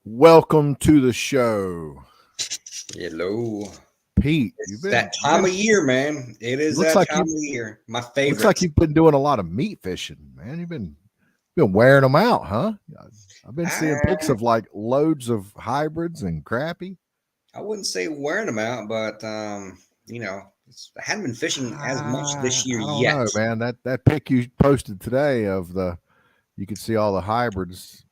Welcome to the show, Hello. Pete. It's that time of year, man. It is Looks that like time you of year. My looks like favorite. you've been doing a lot of meat fishing, man. You've been wearing them out, huh? I've been seeing pics I, of like loads of hybrids and crappie. I wouldn't say wearing them out, but I haven't been fishing as much this year I don't yet. know, man. That pic you posted today of you could see all the hybrids.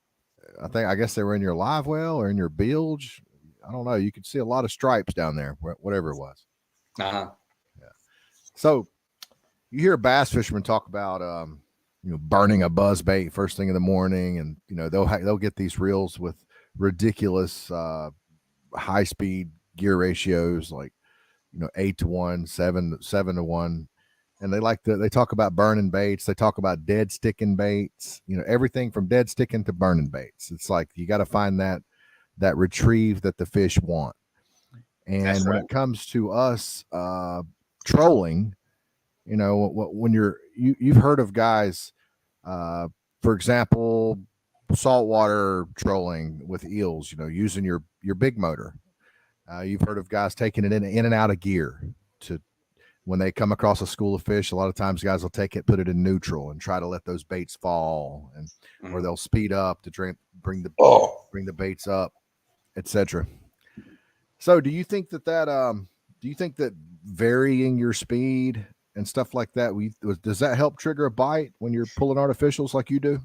I guess they were in your live well or in your bilge. I don't know. You could see a lot of stripes down there, whatever it was. Uh-huh. Yeah. So you hear bass fishermen talk about burning a buzz bait first thing in the morning, and they'll get these reels with ridiculous high speed gear ratios, like 8 to 1, 7 to 1, and they talk about burning baits. They talk about dead sticking baits. Everything from dead sticking to burning baits. It's like you got to find that retrieve that the fish want. That's And when right. it comes to us trolling, when you've heard of guys, uh, for example, saltwater trolling with eels, using your big motor. You've heard of guys taking it in and out of gear to when they come across a school of fish. A lot of times guys will take it, put it in neutral, and try to let those baits fall, and or Mhm. they'll speed up to Oh, bring the baits up, etc. So do you think that varying your speed and stuff like that, does that help trigger a bite when you're pulling artificials like you do?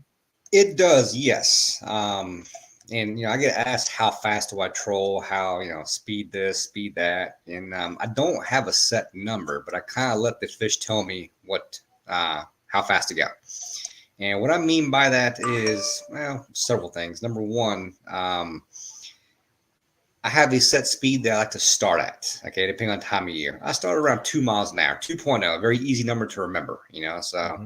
it does, yes. And I get asked how fast do I troll, how speed this, speed that, and I don't have a set number, but I kind of let the fish tell me how fast to go. And what I mean by that is, well, several things. Number one, I have a set speed that I like to start at, okay, depending on time of year. I start around 2 miles an hour, 2.0, a very easy number to remember, So Mm-hmm.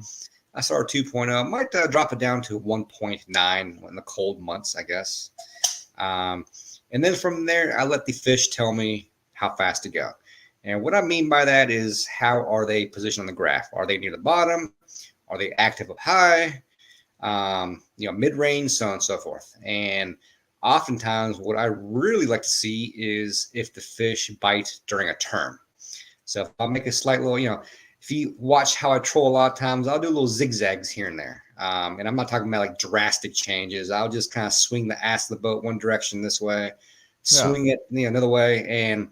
I start 2.0, might drop it down to 1.9 in the cold months, I guess. Um, and then from there, I let the fish tell me how fast to go. And what I mean by that is how are they positioned on the graph? Are they near the bottom? Are they active up high? Mid range, so on and so forth. And oftentimes, what I really like to see is if the fish bite during a turn. So if I make a slight little, if you watch how I troll a lot of times, I'll do little zigzags here and there. And I'm not talking about like drastic changes. I'll just kind of swing the ass of the boat one direction this way, Yeah. swing it another way. And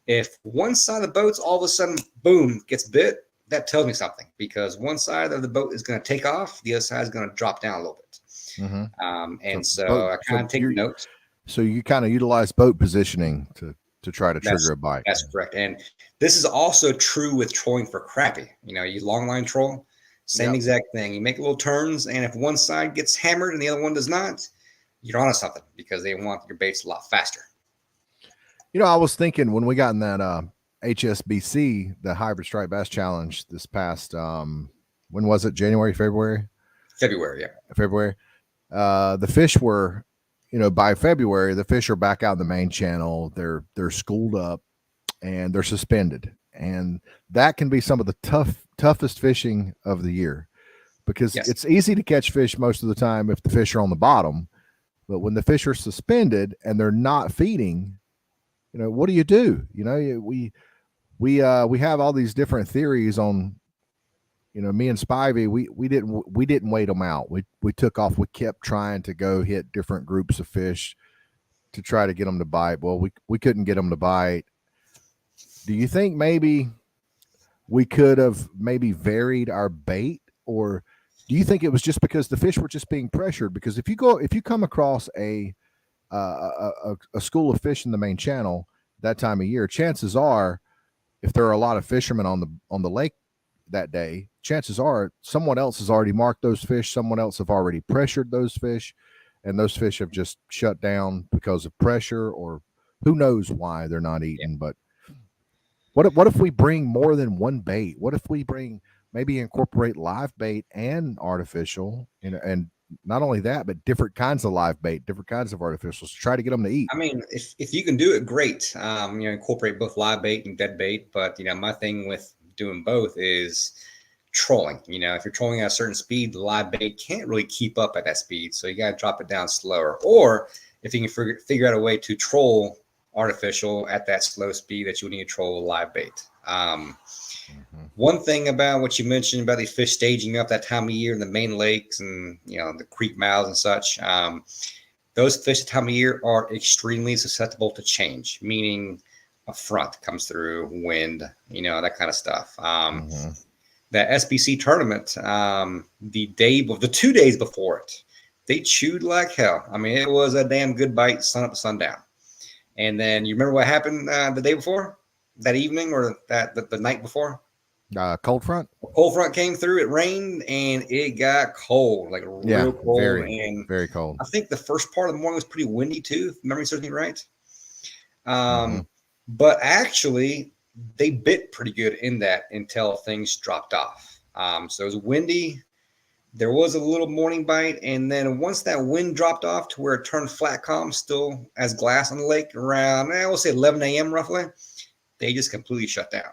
if one side of the boat's all of a sudden, boom, gets bit, that tells me something because one side of the boat is going to take off, the other side is going to drop down a little bit. Mm-hmm. And So so I kind of take notes. you kind of utilize boat positioning to try to trigger That's a bite. that's correct. And this is also true with trolling for crappie. You long line troll, same Yep. exact thing. You make little turns, and if one side gets hammered and the other one does not, you're onto something because they want your baits a lot faster. I was thinking when we got in that HSBC, the Hybrid Striped Bass Challenge this past when was it? January, February? February, yeah. February. The fish were, by February, the fish are back out in the main channel. They're schooled up and they're suspended, and that can be some of the toughest fishing of the year because Yes. it's easy to catch fish most of the time if the fish are on the bottom, but when the fish are suspended and they're not feeding, what do you do? We have all these different theories on. Me and Spivey, we didn't wait them out. We took off. We kept trying to go hit different groups of fish to try to get them to bite. Well, we couldn't get them to bite. Do you think maybe we could have maybe varied our bait, or do you think it was just because the fish were just being pressured? Because if you come across a school of fish in the main channel that time of year, chances are, if there are a lot of fishermen on the lake that day, chances are someone else has already marked those fish. Someone else have already pressured those fish, and those fish have just shut down because of pressure, or who knows why they're not Yeah. eating. But what if we bring more than one bait? What if we maybe incorporate live bait and artificial, and not only that, but different kinds of live bait, different kinds of artificials to try to get them to eat? I mean, if you can do it, great. Incorporate both live bait and dead bait. But my thing with doing both is trolling. You know, if you're trolling at a certain speed, the live bait can't really keep up at that speed. So you got to drop it down slower. Or if you can figure out a way to troll artificial at that slow speed that you need to troll live bait. One thing about what you mentioned about these fish staging up that time of year in the main lakes and, you know, the creek mouths and such, those fish at time of year are extremely susceptible to change, meaning a front comes through, wind, you know, that kind of stuff. That SBC tournament, the 2 days before it, they chewed like hell. I mean, it was a damn good bite, sun up to sundown. And then you remember what happened the day before, that evening, or the night before? Cold front. Cold front came through. It rained and it got cold, like real cold. Very cold. I think the first part of the morning was pretty windy too, if memory serves me right. But actually, they bit pretty good in that until things dropped off. So it was windy. There was a little morning bite, and then once that wind dropped off to where it turned flat calm, still as glass on the lake around, I will say 11 a.m. roughly, they just completely shut down.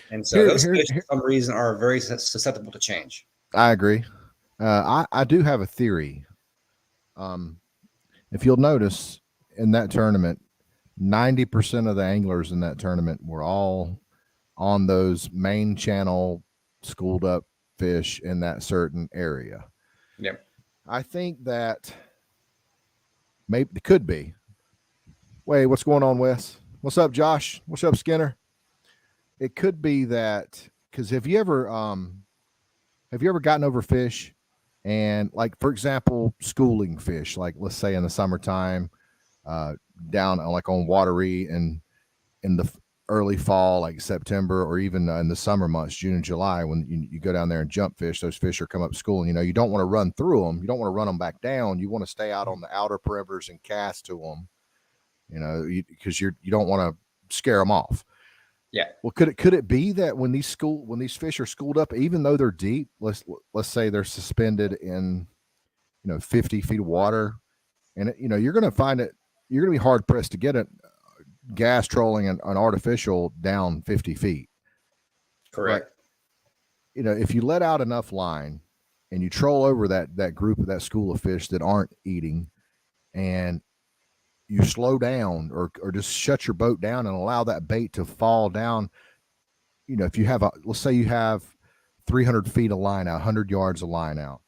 And so those fish, for some reason, are very susceptible to change. I agree. I do have a theory. If you'll notice in that tournament, 90% of the anglers in that tournament were all on those main channel schooled up fish in that certain area. Yep. I think that maybe it could be. Wait, what's going on, Wes? What's up, Josh? What's up, Skinner? It could be that, because have you ever gotten over fish and, like, for example, schooling fish, like let's say in the summertime, down like on watery and in the early fall, like September, or even in the summer months, June and July, when you go down there and jump fish, those fish are come up school, and you know, you don't want to run through them. You don't want to run them back down. You want to stay out on the outer perimeters and cast to them, you know, because you don't want to scare them off. Yeah. Well, could it be that when these fish are schooled up, even though they're deep, let's say they're suspended in, 50 feet of water, and you're going to find it, you're going to be hard pressed to get it gas trolling an artificial down 50 feet. Correct. But, if you let out enough line and you troll over that group of that school of fish that aren't eating, and you slow down or just shut your boat down and allow that bait to fall down. If you have let's say you have 300 feet of line out, 100 yards of line out,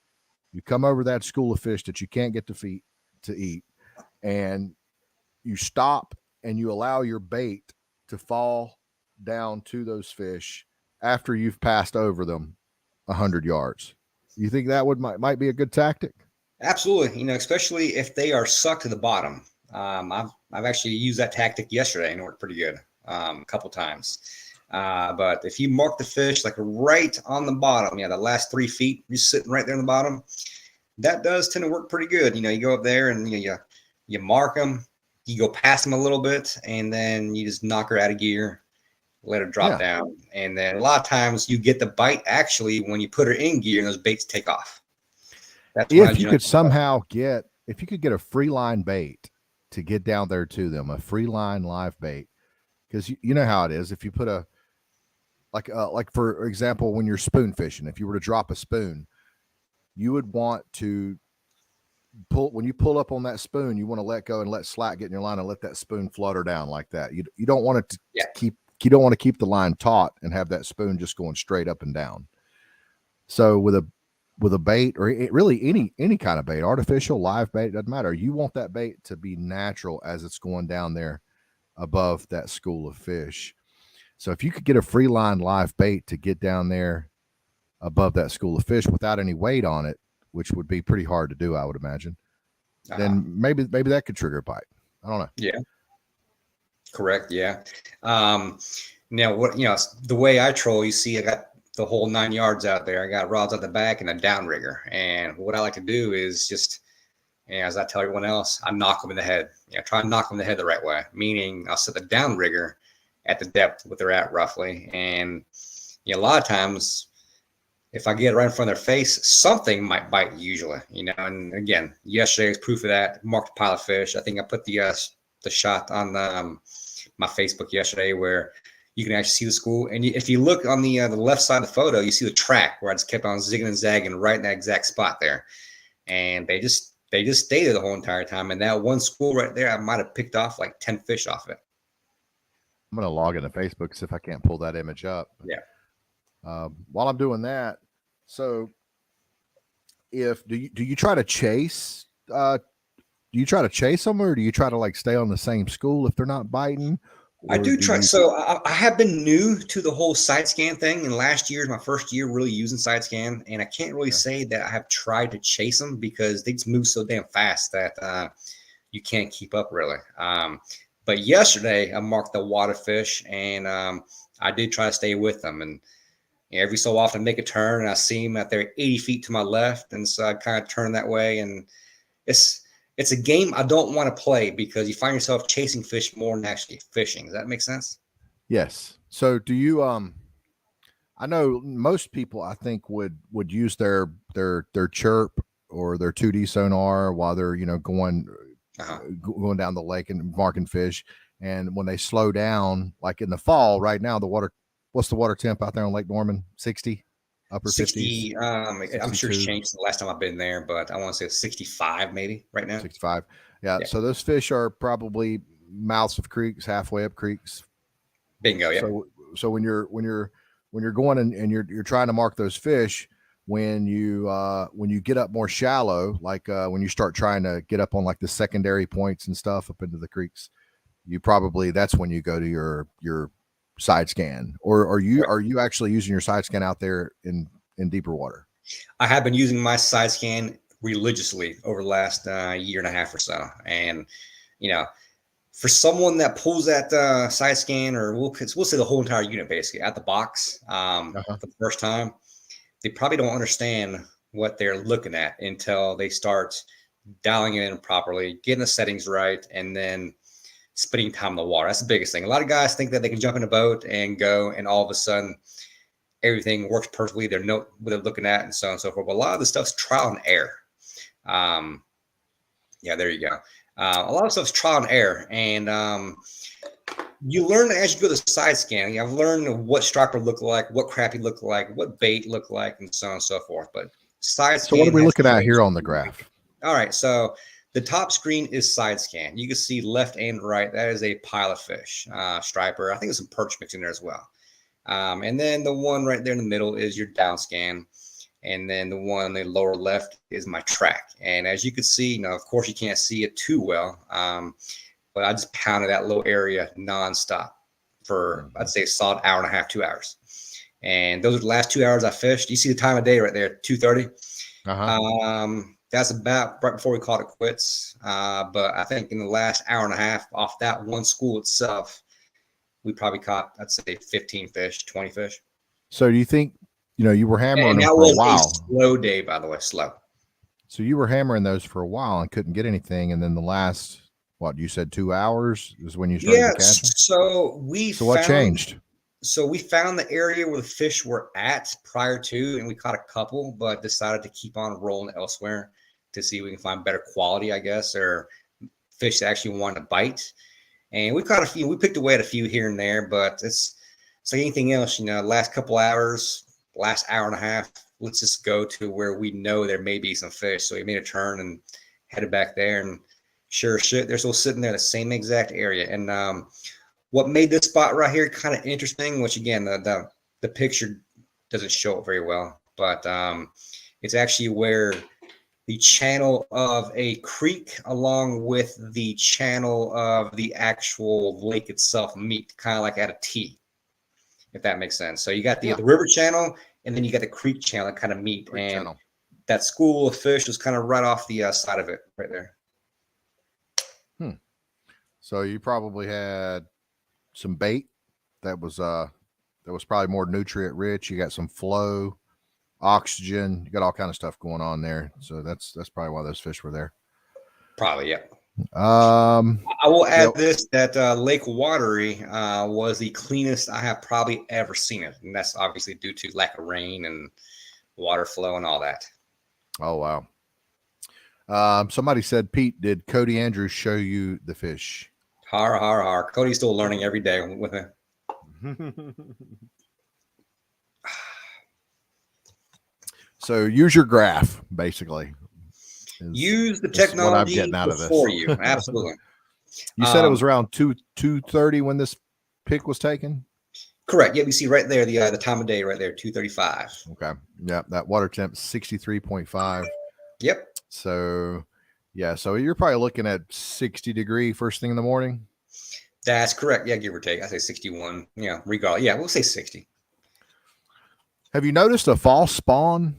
you come over that school of fish that you can't get to eat, and you stop and you allow your bait to fall down to those fish after you've passed over them 100 yards. You think that might be a good tactic? Absolutely. Especially if they are sucked to the bottom. I've actually used that tactic yesterday and it worked pretty good a couple times. But if you mark the fish like right on the bottom, the last 3 feet, just sitting right there on the bottom, that does tend to work pretty good. You go up there and you mark them, you go past them a little bit, and then you just knock her out of gear, let her drop down. And then a lot of times you get the bite actually when you put her in gear and those baits take off. That's if you could get a free line bait to get down there to them, a free line live bait, because you know how it is. If you put like for example, when you're spoon fishing, if you were to drop a spoon, you would want to when you pull up on that spoon, you want to let go and let slack get in your line and let that spoon flutter down like that. You don't want it to you don't want to keep the line taut and have that spoon just going straight up and down. So with a bait, or really any kind of bait, artificial, live bait, doesn't matter. You want that bait to be natural as it's going down there above that school of fish. So if you could get a free line live bait to get down there above that school of fish without any weight on it, which would be pretty hard to do, I would imagine, then maybe that could trigger a bite. I don't know. Yeah. Correct. Yeah. Now the way I troll, you see, I got the whole 9 yards out there. I got rods at the back and a downrigger. And what I like to do is just, as I tell everyone else, I knock them in the head. Try and knock them in the head the right way. Meaning I'll set the downrigger at the depth what they're at roughly. And a lot of times, if I get right in front of their face, something might bite usually. And again, yesterday was proof of that. Marked a pile of fish. I think I put the shot on my Facebook yesterday where you can actually see the school. And if you look on the left side of the photo, you see the track where I just kept on zigging and zagging right in that exact spot there. And they just stayed there the whole entire time. And that one school right there, I might have picked off like 10 fish off it. I'm going to log into Facebook, see if I can't pull that image up. Yeah. While I'm doing that, so do you try to chase? Do you try to chase them, or do you try to like stay on the same school if they're not biting? I do try. So I have been new to the whole side scan thing, and last year is my first year really using side scan, and I can't really say that I have tried to chase them because they just move so damn fast that you can't keep up really. But yesterday I marked the water fish, and I did try to stay with them, and every so often make a turn, and I see them at their 80 feet to my left, and so I kind of turn that way, and it's a game I don't want to play because you find yourself chasing fish more than actually fishing. Does that make sense? Yes. So do you I know most people I think would use their chirp or their 2D sonar while they're, going down the lake and marking fish. And when they slow down, like in the fall right now, what's the water temp out there on Lake Norman? 60? Upper 60, 50s? I'm sure it's changed the last time I've been there, but I want to say 65 maybe right now. 65. Yeah. So those fish are probably mouths of creeks, halfway up creeks. Bingo. Yeah. So when you're going and you're trying to mark those fish, when you get up more shallow, like when you start trying to get up on like the secondary points and stuff up into the creeks, that's when you go to your side scan. Or are you actually using your side scan out there in deeper water? I have been using my side scan religiously over the last year and a half or so, and for someone that pulls that side scan, or we'll say the whole entire unit basically at the box for the first time, they probably don't understand what they're looking at until they start dialing it in properly, getting the settings right, and then spending time in the water. That's the biggest thing. A lot of guys think that they can jump in a boat and go, and all of a sudden everything works perfectly. They know what they're looking at, and so on and so forth. But a lot of the stuff's trial and error. There you go. A lot of stuff's trial and error, and you learn as you go to side scanning. I've learned what striper look like, what crappie look like, what bait look like, and so on and so forth. But side scan. So what are we looking at here on the graph? All right, so the top screen is side scan. You can see left and right. That is a pile of fish, striper. I think there's some perch mix in there as well. And then the one right there in the middle is your down scan. And then the one on the lower left is my track. And as you can see, of course you can't see it too well, but I just pounded that low area nonstop for, I'd say, a solid hour and a half, 2 hours. And those are the last 2 hours I fished. You see the time of day right there, 2:30. That's about right before we called it quits. But I think in the last hour and a half off that one school itself, we probably caught, I'd say, 15 fish, 20 fish. So do you think, you were hammering them that for was a while? a slow day, by the way, slow. So you were hammering those for a while and couldn't get anything. And then the last, you said 2 hours is when you started to catch them? So what changed? So we found the area where the fish were at prior to, and we caught a couple, but decided to keep on rolling elsewhere to see if we can find better quality, I guess, or fish that actually wanted to bite. And we caught a few. We picked away at a few here and there, but it's like anything else, last couple hours, last hour and a half, let's just go to where we know there may be some fish. So we made a turn and headed back there, and sure as shit, they're still sitting there in the same exact area. And what made this spot right here kind of interesting, which again, the picture doesn't show it very well, but it's actually where the channel of a creek along with the channel of the actual lake itself meet, kind of like at a T, if that makes sense. So you got the river channel, and then you got the creek channel that kind of meet. That school of fish was kind of right off the side of it right there. So you probably had some bait that was probably more nutrient rich. You got some flow, oxygen, you got all kind of stuff going on there. So that's probably why those fish were there. Probably, yeah. I will add this, that Lake Watery was the cleanest I have probably ever seen it. And that's obviously due to lack of rain and water flow and all that. Oh, wow. Somebody said, Pete, did Cody Andrews show you the fish? Har. Cody's still learning every day with him. So use your graph, basically. Use the Is what I'm technology getting out of this. before you. Absolutely. You said it was around 2:30 when this pick was taken? Correct. Yeah, we see right there the time of day right there, 2:35. Okay. Yeah, that water temp 63.5. Yep. So yeah, so you're probably looking at 60-degree first thing in the morning. That's correct. Yeah, give or take. I say 61. Yeah, regardless. Yeah, we'll say 60. Have you noticed a false spawn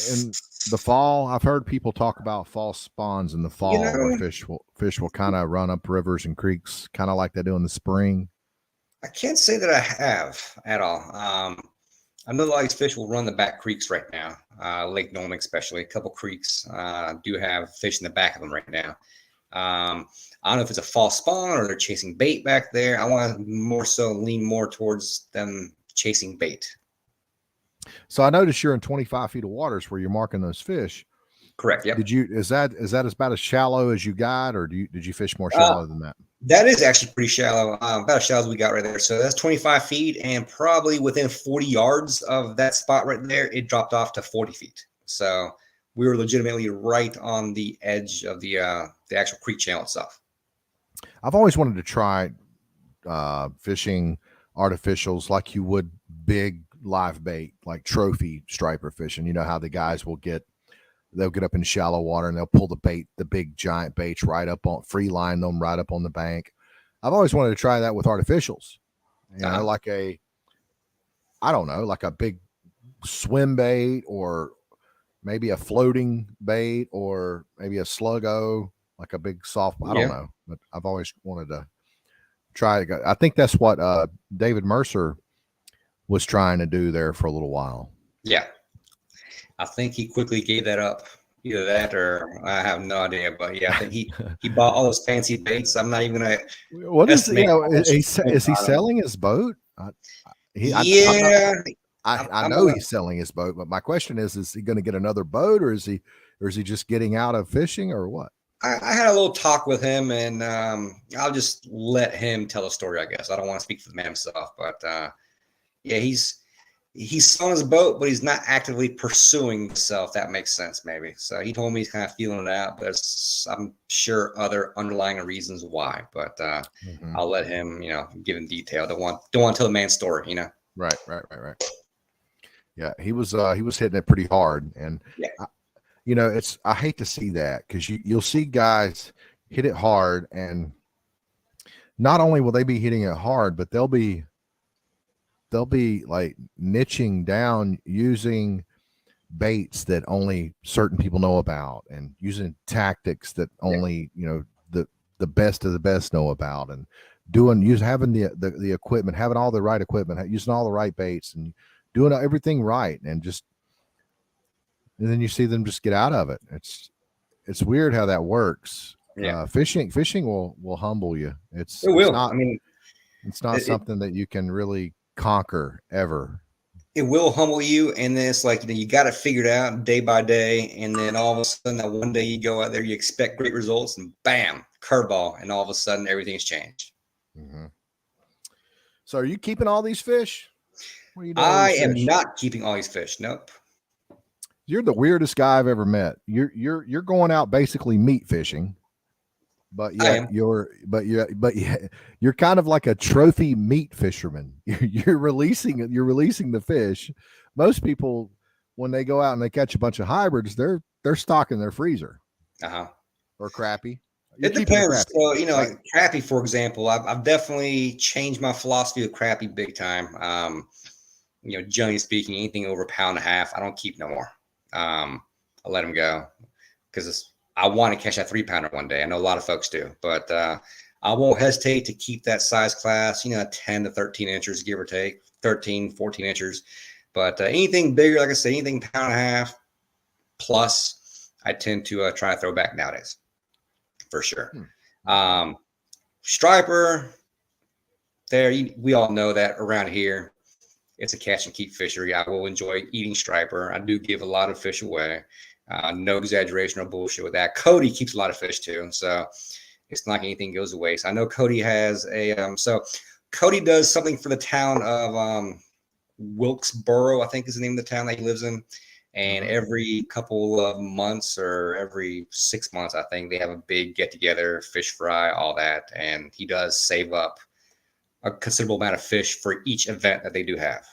in the fall? I've heard people talk about false spawns in the fall where fish will kind of run up rivers and creeks, kind of like they do in the spring. I can't say that I have at all. I know a lot of these fish will run the back creeks right now. Lake Nome, especially a couple creeks do have fish in the back of them right now. I don't know if it's a false spawn or they're chasing bait back there. I want to more so lean more towards them chasing bait. So I noticed you're in 25 feet of waters where you're marking those fish. Correct. Yep. Is that about as shallow as you got, or did you fish more shallow than that? That is actually pretty shallow, about as shallow as we got right there. So that's 25 feet, and probably within 40 yards of that spot right there, it dropped off to 40 feet. So we were legitimately right on the edge of the actual creek channel itself. I've always wanted to try fishing artificials like you would big live bait, like trophy striper fishing. You know how the guys they'll get up in shallow water and they'll pull the big giant baits right up on, free line them right up on the bank. I've always wanted to try that with artificials, like like a big swim bait, or maybe a floating bait, or maybe a sluggo, like a big soft. I don't know, but I've always wanted to try it. I think that's what David Mercer was trying to do there for a little while. Yeah. I think he quickly gave that up. Either that or I have no idea. But yeah, I think he bought all those fancy baits. I'm not even gonna. What is is he selling his boat? I know he's selling his boat, but my question is he going to get another boat, or is he just getting out of fishing, or what? I had a little talk with him, and I'll just let him tell the story, I guess. I don't want to speak for the man himself, but yeah, he's selling his boat, but he's not actively pursuing himself. That makes sense, maybe. So he told me he's kind of feeling it out, but I'm sure other underlying reasons why. But I'll let him, give him detail. Don't want to tell the man's story, Right. Yeah, he was hitting it pretty hard, and I hate to see that, because you'll see guys hit it hard, and not only will they be hitting it hard, but they'll be like niching down, using baits that only certain people know about, and using tactics that only the best of the best know about, and having the equipment, having all the right equipment, using all the right baits, and doing everything right, and then you see them just get out of it. It's weird how that works. Yeah. Fishing will humble you. It will. It's not something that you can really conquer ever. It will humble you, and then it's like you got it figured out day by day, and then all of a sudden that one day you go out there, you expect great results, and bam, curveball, and all of a sudden everything's changed. Mm-hmm. So are you keeping all these fish? What are you doing? I am not keeping all these fish. Nope. You're the weirdest guy I've ever met. You're going out basically meat fishing, but yeah, you're kind of like a trophy meat fisherman. You're releasing the fish. Most people, when they go out and they catch a bunch of hybrids, they're stocking their freezer. Or crappie. It depends. So like crappie, for example, I've definitely changed my philosophy of crappie big time. Generally speaking, anything over 1.5 pounds, I don't keep no more. I let them go because I want to catch that 3-pounder one day. I know a lot of folks do, but I won't hesitate to keep that size class, 10 to 13 inches, give or take, 13, 14 inches. But anything bigger, like I say, anything 1.5 pounds plus, I tend to try to throw back nowadays, for sure. Striper, we all know that around here, it's a catch and keep fishery. I will enjoy eating striper. I do give a lot of fish away. No exaggeration or bullshit with that. Cody keeps a lot of fish too, so it's not like anything goes to waste. I know Cody has so Cody does something for the town of Wilkesboro, I think is the name of the town that he lives in. And every couple of months or every 6 months, I think they have a big get together, fish fry, all that. And he does save up a considerable amount of fish for each event that they do have.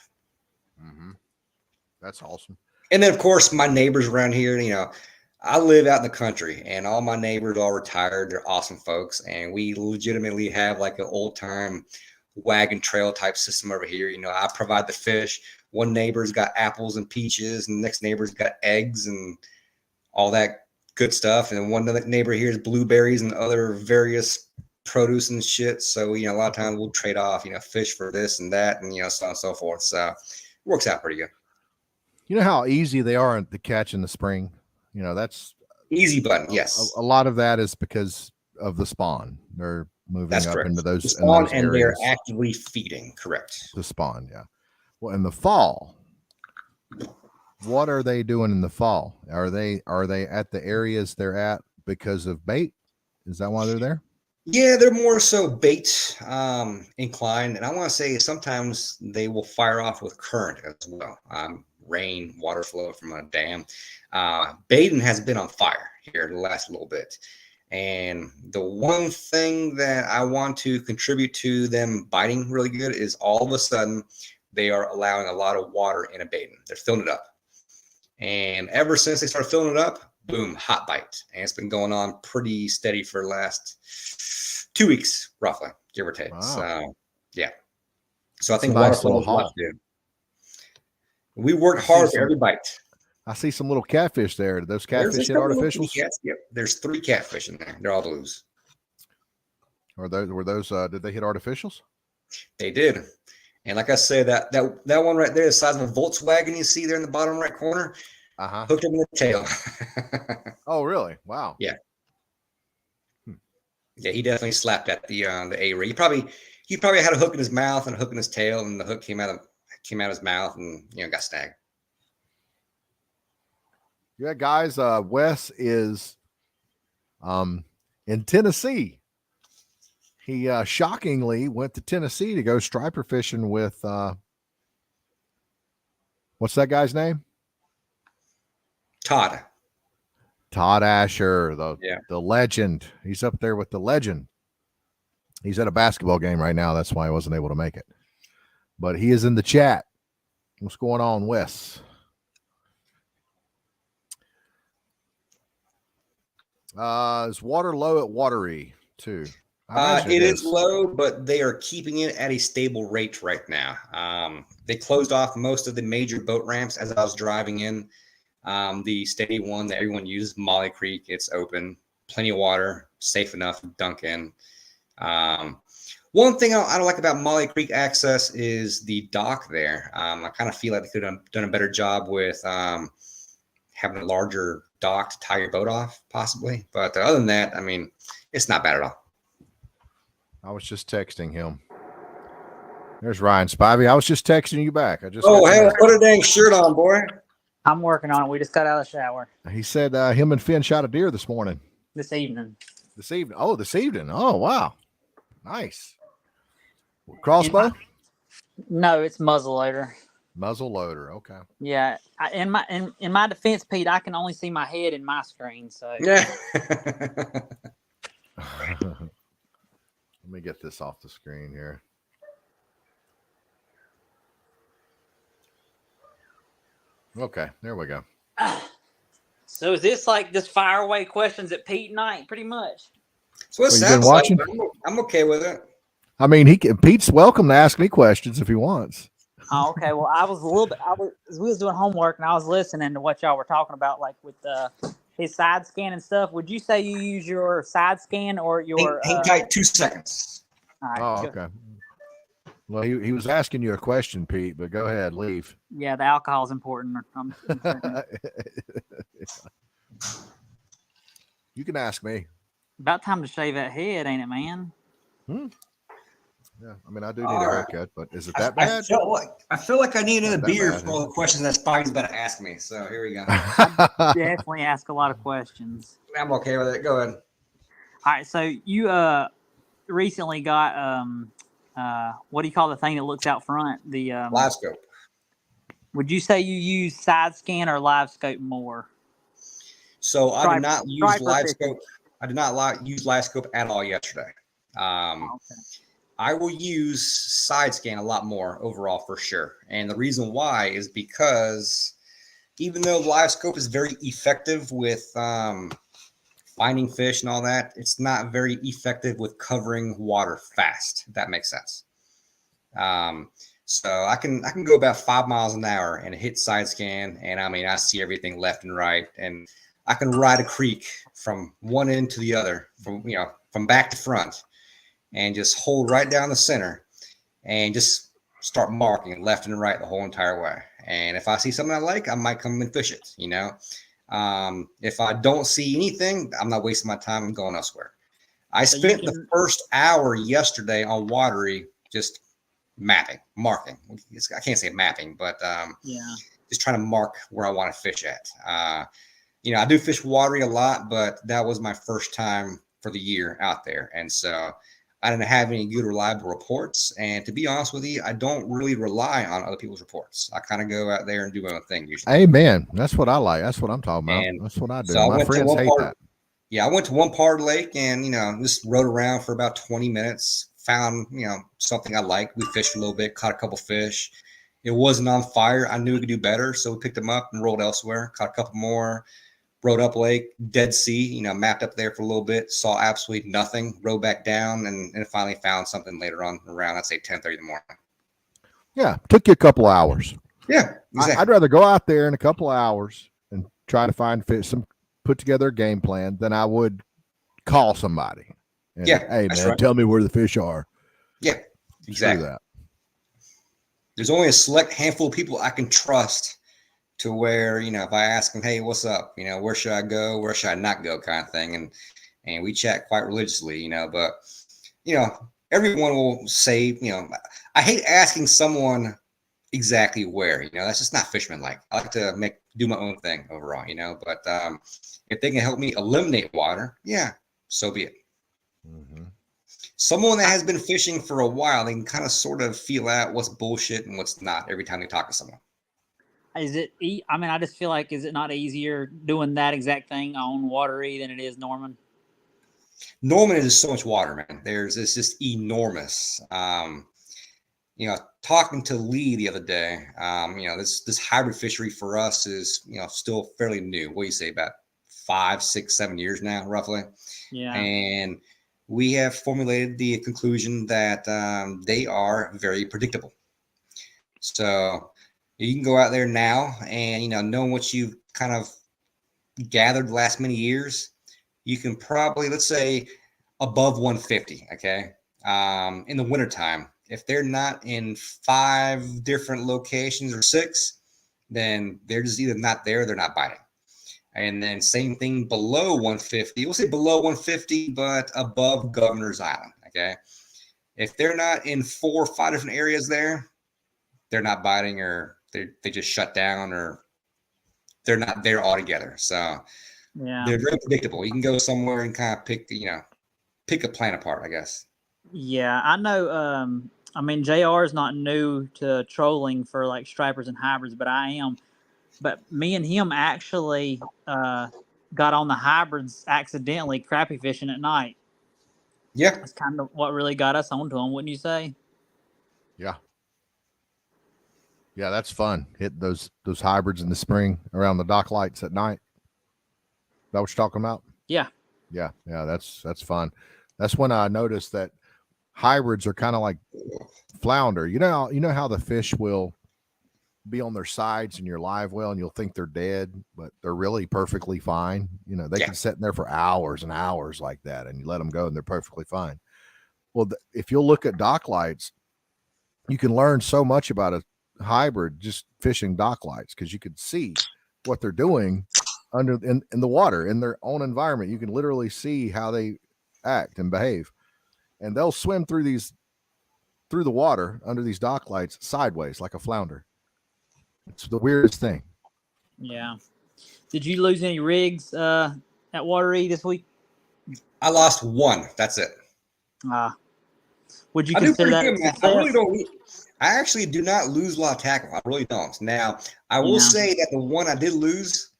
That's awesome. And then, of course, my neighbors around here, you know, I live out in the country and all my neighbors are retired. They're awesome folks. And we legitimately have like an old time wagon trail type system over here. You know, I provide the fish. One neighbor's got apples and peaches, and the next neighbor's got eggs and all that good stuff. And one other neighbor here is blueberries and other various produce and shit. So, you know, a lot of times we'll trade off, you know, fish for this and that, and, you know, so on and so forth. So it works out pretty good. You know how easy they are to catch in the spring? You know, that's easy button. Yes. A lot of that is because of the spawn. They're moving That's up correct. into those, the spawn, in those and areas. they're actively feeding. Correct. The spawn, yeah. Well, in the fall, what are they doing in the fall? Are they at the areas they're at because of bait? Is that why they're there? Yeah, they're more so bait inclined, and I want to say sometimes they will fire off with current as well. Rain, water flow from a dam. Baiting has been on fire here the last little bit. And the one thing that I want to contribute to them biting really good is all of a sudden they are allowing a lot of water in a baiting. They're filling it up. And ever since they started filling it up, boom, hot bite. And it's been going on pretty steady for the last 2 weeks, roughly, give or take. Wow. So, yeah. So I think water flow is a lot to do. We worked hard for every bite. I see some little catfish there. Those catfish hit artificials? Yep. There's 3 catfish in there. They're all blues. Were those did they hit artificials? They did. And like I said, that one right there, the size of a Volkswagen you see there in the bottom right corner, hooked him in the tail. Oh, really? Wow. Yeah. Yeah, he definitely slapped at the A-ring. He probably had a hook in his mouth and a hook in his tail, and the hook came out of his mouth and, you know, got snagged. Yeah, guys, Wes is in Tennessee. He shockingly went to Tennessee to go striper fishing with what's that guy's name? Todd Asher, the legend. He's up there with the legend. He's at a basketball game right now. That's why I wasn't able to make it. But he is in the chat. What's going on, Wes? Is water low at Watery too? It is low, but they are keeping it at a stable rate right now. They closed off most of the major boat ramps as I was driving in. The steady one that everyone uses, Molly Creek, it's open, plenty of water, safe enough to dunk in. One thing I don't like about Molly Creek access is the dock there. I kind of feel like they could have done a better job with having a larger dock to tie your boat off, possibly. But other than that, I mean, it's not bad at all. I was just texting him. There's Ryan Spivey. I was just texting you back. Hey, put a dang shirt on, boy. I'm working on it. We just got out of the shower. He said him and Finn shot a deer this morning. This evening. Oh, this evening. Oh, wow. Nice. Crossbow? No, it's muzzleloader. Muzzleloader. Okay. Yeah. In my defense, Pete, I can only see my head in my screen. So yeah. Let me get this off the screen here. Okay, there we go. So is this like just fire away questions at Pete night, pretty much? So it sounds like I'm okay with it. I mean, Pete's welcome to ask me questions if he wants. Oh, okay. Well, we was doing homework and I was listening to what y'all were talking about, like with his side scan and stuff. Would you say you use your side scan or your hang tight 2 seconds? All right, oh, okay. Well, he was asking you a question, Pete, but go ahead, leave. Yeah, the alcohol is important. You can ask me. About time to shave that head, ain't it, man? Yeah, I mean, I do need a haircut, but is it that bad? I feel like I need another beer for all the questions that Spidey's about to ask me. So here we go. Definitely ask a lot of questions. I'm okay with it. Go ahead. All right, so you recently got what do you call the thing that looks out front? The Live scope. Would you say you use side scan or live scope more? So I did not use striper live fishing. scope. I did not use live scope at all yesterday. Okay. I will use side scan a lot more overall for sure. And the reason why is because even though live scope is very effective with finding fish and all that, it's not very effective with covering water fast, if that makes sense. So I can go about 5 miles an hour and hit side scan, and I mean I see everything left and right, and I can ride a creek from one end to the other, from back to front, and just hold right down the center and just start marking left and right the whole entire way. And if I see something I like, I might come and fish it, If I don't see anything, I'm not wasting my time. I'm going elsewhere. I spent the first hour yesterday on Watery just marking. I can't say mapping, but just trying to mark where I want to fish at. I do fish Watery a lot, but that was my first time for the year out there. And so I didn't have any good reliable reports. And to be honest with you, I don't really rely on other people's reports. I kind of go out there and do my own thing usually. Amen. That's what I like. That's what I'm talking about. And that's what I do. So my friends hate that. Yeah, I went to one part of the lake and, just rode around for about 20 minutes, found, something I liked. We fished a little bit, caught a couple fish. It wasn't on fire. I knew we could do better. So we picked them up and rolled elsewhere, caught a couple more. Rode up lake, Dead Sea, mapped up there for a little bit, saw absolutely nothing, rode back down, and finally found something later on around, I'd say 10:30 in the morning. Yeah, took you a couple of hours. Yeah, exactly. I'd rather go out there in a couple of hours and try to find fish, put together a game plan than I would call somebody. And, hey, man, tell me where the fish are. Yeah, exactly. That. There's only a select handful of people I can trust to where, if I ask them, hey, what's up? Where should I go? Where should I not go? Kind of thing. And we chat quite religiously, but, everyone will say, I hate asking someone exactly where, that's just not fisherman like. I like to do my own thing overall, but if they can help me eliminate water, yeah, so be it. Mm-hmm. Someone that has been fishing for a while, they can kind of sort of feel out what's bullshit and what's not every time they talk to someone. Is it? I just feel like, is it not easier doing that exact thing on Watery than it is Norman? Norman is so much water, man. It's just enormous. Talking to Lee the other day, this hybrid fishery for us is, still fairly new. What do you say, about 5, 6, 7 years now, roughly? Yeah. And we have formulated the conclusion that they are very predictable. So you can go out there now and, knowing what you've kind of gathered the last many years, you can probably, let's say, above 150, okay? In the wintertime, if they're not in 5 different locations or 6, then they're just either not there or they're not biting. And then same thing below 150. We'll say below 150, but above Governor's Island, okay? If they're not in 4 or 5 different areas there, they're not biting, or they just shut down, or they're not there altogether. So yeah, they're very predictable. You can go somewhere and kind of pick a plan apart, I guess. Yeah, I know. JR is not new to trolling for like stripers and hybrids, but I am. But me and him actually got on the hybrids accidentally crappie fishing at night. Yeah. That's kind of what really got us onto them, wouldn't you say? Yeah. Yeah, that's fun. Hit those hybrids in the spring around the dock lights at night. Is that what you're talking about? Yeah. Yeah. That's fun. That's when I noticed that hybrids are kind of like flounder. You know how the fish will be on their sides in your live well and you'll think they're dead, but they're really perfectly fine. They can sit in there for hours and hours like that, and you let them go and they're perfectly fine. Well, if you'll look at dock lights, you can learn so much about a hybrid just fishing dock lights, because you could see what they're doing in the water, in their own environment. You can literally see how they act and behave, and they'll swim through the water under these dock lights sideways like a flounder. It's the weirdest thing. Yeah. Did you lose any rigs at Watery this week? I lost 1. That's it. Would you I do consider pretty that a good, man. I really success? don't. I actually do not lose a lot of tackle. I really don't. Now, I will Yeah. say that the one I did lose,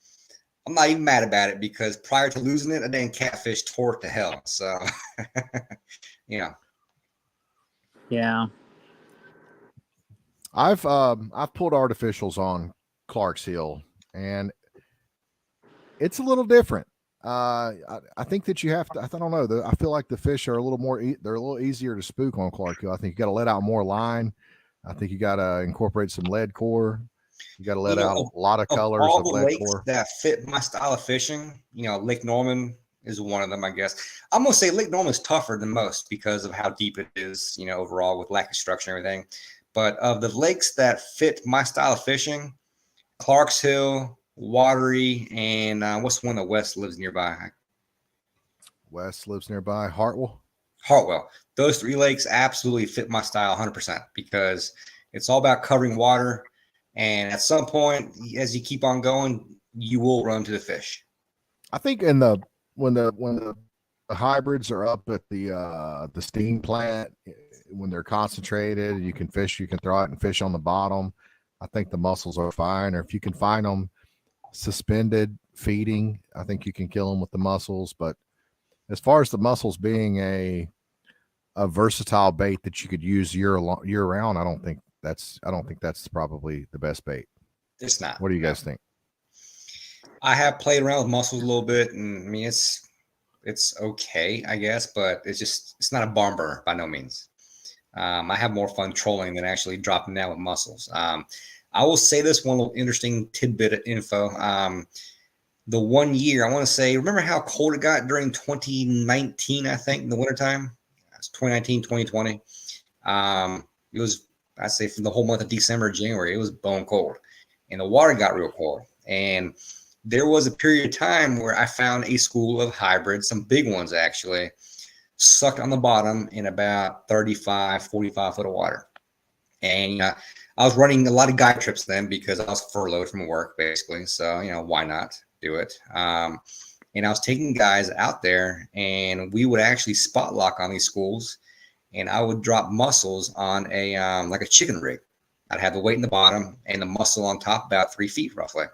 I'm not even mad about it because prior to losing it, a dang catfish tore it to hell. So, yeah. Yeah. I've pulled artificials on Clark's Hill, and it's a little different. I think that you have to. I don't know. I feel like the fish are a little more. They're a little easier to spook on Clark Hill. I think you got to let out more line. I think you got to incorporate some lead core. You got to let out a lot of colors all of the lead lakes core. that fit my style of fishing, Lake Norman is one of them, I guess. I'm gonna say Lake Norman is tougher than most because of how deep it is, overall with lack of structure and everything. But of the lakes that fit my style of fishing, Clark's Hill, Watery, and what's the one that West lives nearby? West lives nearby. Hartwell. Hartwell. Those three lakes absolutely fit my style 100% because it's all about covering water. And at some point, as you keep on going, you will run to the fish. I think when the hybrids are up at the steam plant, when they're concentrated, you can throw it and fish on the bottom. I think the mussels are fine. Or if you can find them suspended feeding, I think you can kill them with the mussels. But as far as the mussels being a versatile bait that you could use year round, I don't think that's probably the best bait. It's not. What do you guys think? I have played around with mussels a little bit, and I mean it's okay, I guess, but it's not a barn burner by no means. I have more fun trolling than actually dropping down with mussels. I will say this one little interesting tidbit of info. The 1 year, I want to say, remember how cold it got during 2019, I think, in the wintertime? It's 2019, 2020. It was, I'd say, from the whole month of December, January, it was bone cold. And the water got real cold. And there was a period of time where I found a school of hybrids, some big ones actually, sucked on the bottom in about 35, 45 foot of water. And I was running a lot of guide trips then because I was furloughed from work, basically. So, why not do it? And I was taking guys out there, and we would actually spot lock on these schools, and I would drop mussels on a like a chicken rig. I'd have the weight in the bottom and the mussel on top, about 3 feet roughly.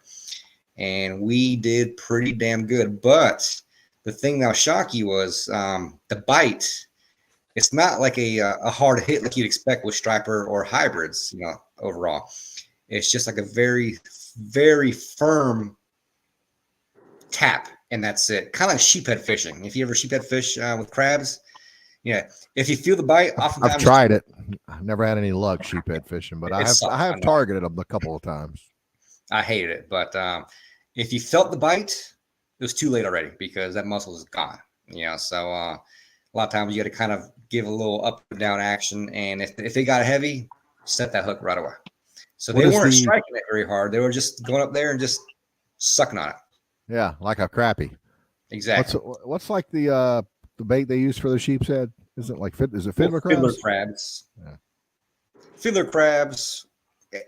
And we did pretty damn good. But the thing that'll shock you was the bite. It's not like a hard hit like you'd expect with striper or hybrids, overall. It's just like a very, very firm tap, and that's it. Kind of like sheephead fishing. If you ever sheephead fish with crabs, yeah. If you feel the bite, oftentimes I've tried it. I've never had any luck sheephead fishing, but I have targeted them a couple of times. I hated it, but if you felt the bite, it was too late already because that mussel is gone. So a lot of times you got to kind of give a little up and down action, and if they got heavy, set that hook right away. So they weren't striking it very hard; they were just going up there and just sucking on it. Yeah, like a crappie. Exactly. What's like the bait they use for the sheep's head? Is it fiddler crabs? Fiddler crabs. Yeah. Fiddler crabs.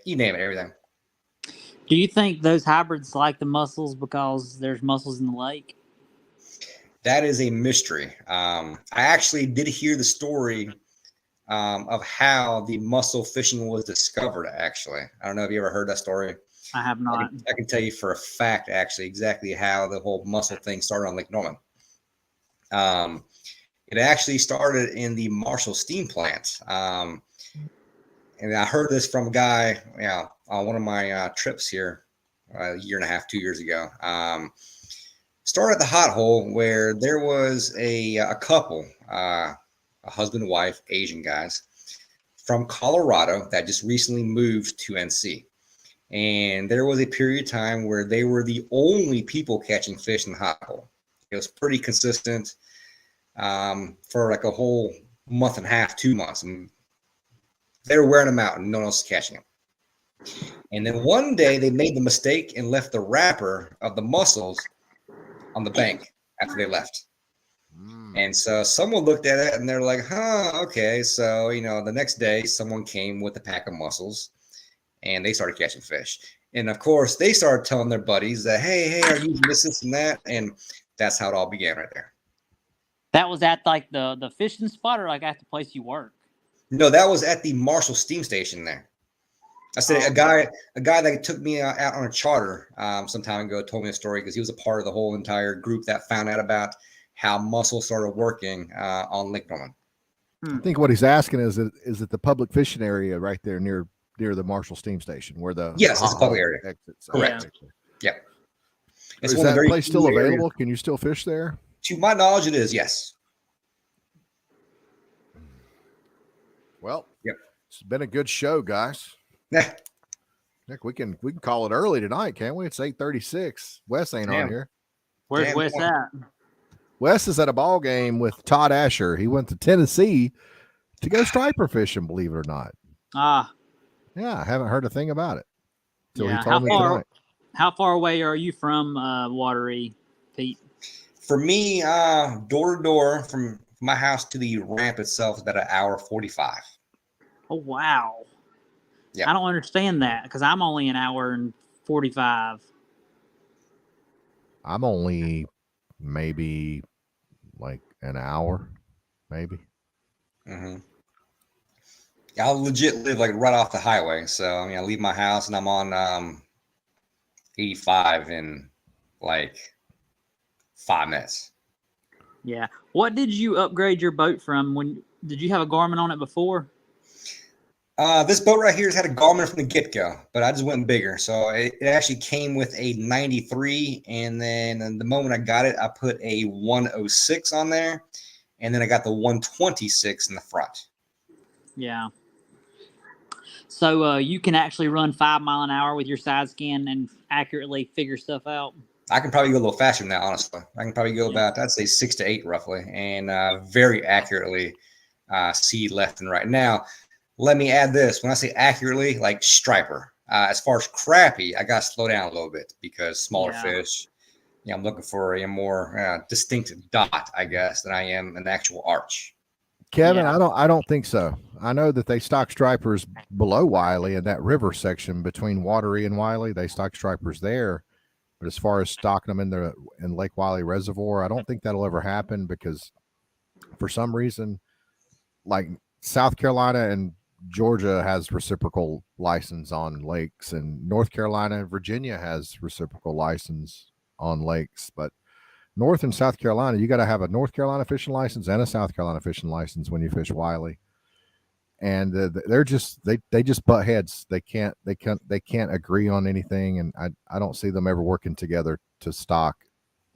You name it, everything. Do you think those hybrids like the mussels because there's mussels in the lake? That is a mystery. I actually did hear the story of how the mussel fishing was discovered, actually. I don't know if you ever heard that story. I have not. I can tell you for a fact, actually, exactly how the whole mussel thing started on Lake Norman. It actually started in the Marshall steam plant. And I heard this from a guy, on one of my trips here a year and a half, 2 years ago. Started at the hot hole where there was a couple, a husband and wife, Asian guys from Colorado that just recently moved to NC. And there was a period of time where they were the only people catching fish in the hot hole. It was pretty consistent for like a whole month and a half, 2 months. And they were wearing them out and no one else was catching them. And then one day they made the mistake and left the wrapper of the mussels on the bank after they left. And so someone looked at it and they're like, okay. So, the next day someone came with a pack of mussels and they started catching fish. And of course they started telling their buddies that, hey, are you using this and that? And that's how it all began right there. That was at like the fishing spot or like at the place you work? No, that was at the Marshall Steam Station there. I said a guy that took me out on a charter some time ago told me a story because he was a part of the whole entire group that found out about how mussel started working on Lake Norman. I think what he's asking is it the public fishing area right there near the Marshall Steam Station where the Yes, it's a public area. Exits. Correct. Yeah. Yep. It's Is one of the that very place still few areas- available? Can you still fish there? To my knowledge, it is. Yes. Well, Yep. It's been a good show, guys. Nick, we can call it early tonight, can't we? It's 8:36. Wes ain't on Damn. here. Where's Damn, Wes come at? Wes is at a ball game with Todd Asher. He went to Tennessee to go striper fishing, believe it or not. Ah, Yeah, I haven't heard a thing about it until yeah. he told me tonight. How far away are you from Watery, Pete? For me, door to door from my house to the ramp itself is about an hour 45. Oh wow. Yeah. I don't understand that because I'm only an hour and 45. I'm only maybe like an hour, maybe. Mm-hmm. I legit live like right off the highway. So, I mean, I leave my house and I'm on 85 in like 5 minutes. Yeah. What did you upgrade your boat from? Did you have a Garmin on it before? This boat right here has had a Garmin from the get-go, but I just went bigger. So it actually came with a 93, and then the moment I got it, I put a 106 on there, and then I got the 126 in the front. Yeah. So you can actually run 5 mile an hour with your side scan and accurately figure stuff out. I can probably go a little faster than that, honestly. I can probably go about, I'd say 6 to 8 roughly, and very accurately see left and right. Now, let me add this. When I say accurately, like striper, as far as crappie, I got to slow down a little bit because smaller fish. Yeah, I'm looking for a more distinct dot, I guess, than I am an actual arch. Kevin, I don't think so. I know that they stock stripers below Wiley in that river section between Watery and Wiley. They stock stripers there. But as far as stocking them in Lake Wiley Reservoir, I don't think that'll ever happen because for some reason, like South Carolina and Georgia has reciprocal license on lakes, and North Carolina and Virginia has reciprocal license on lakes. But North and South Carolina, you got to have a North Carolina fishing license and a South Carolina fishing license when you fish Wiley. And they're just they just butt heads. They can't agree on anything, and I don't see them ever working together to stock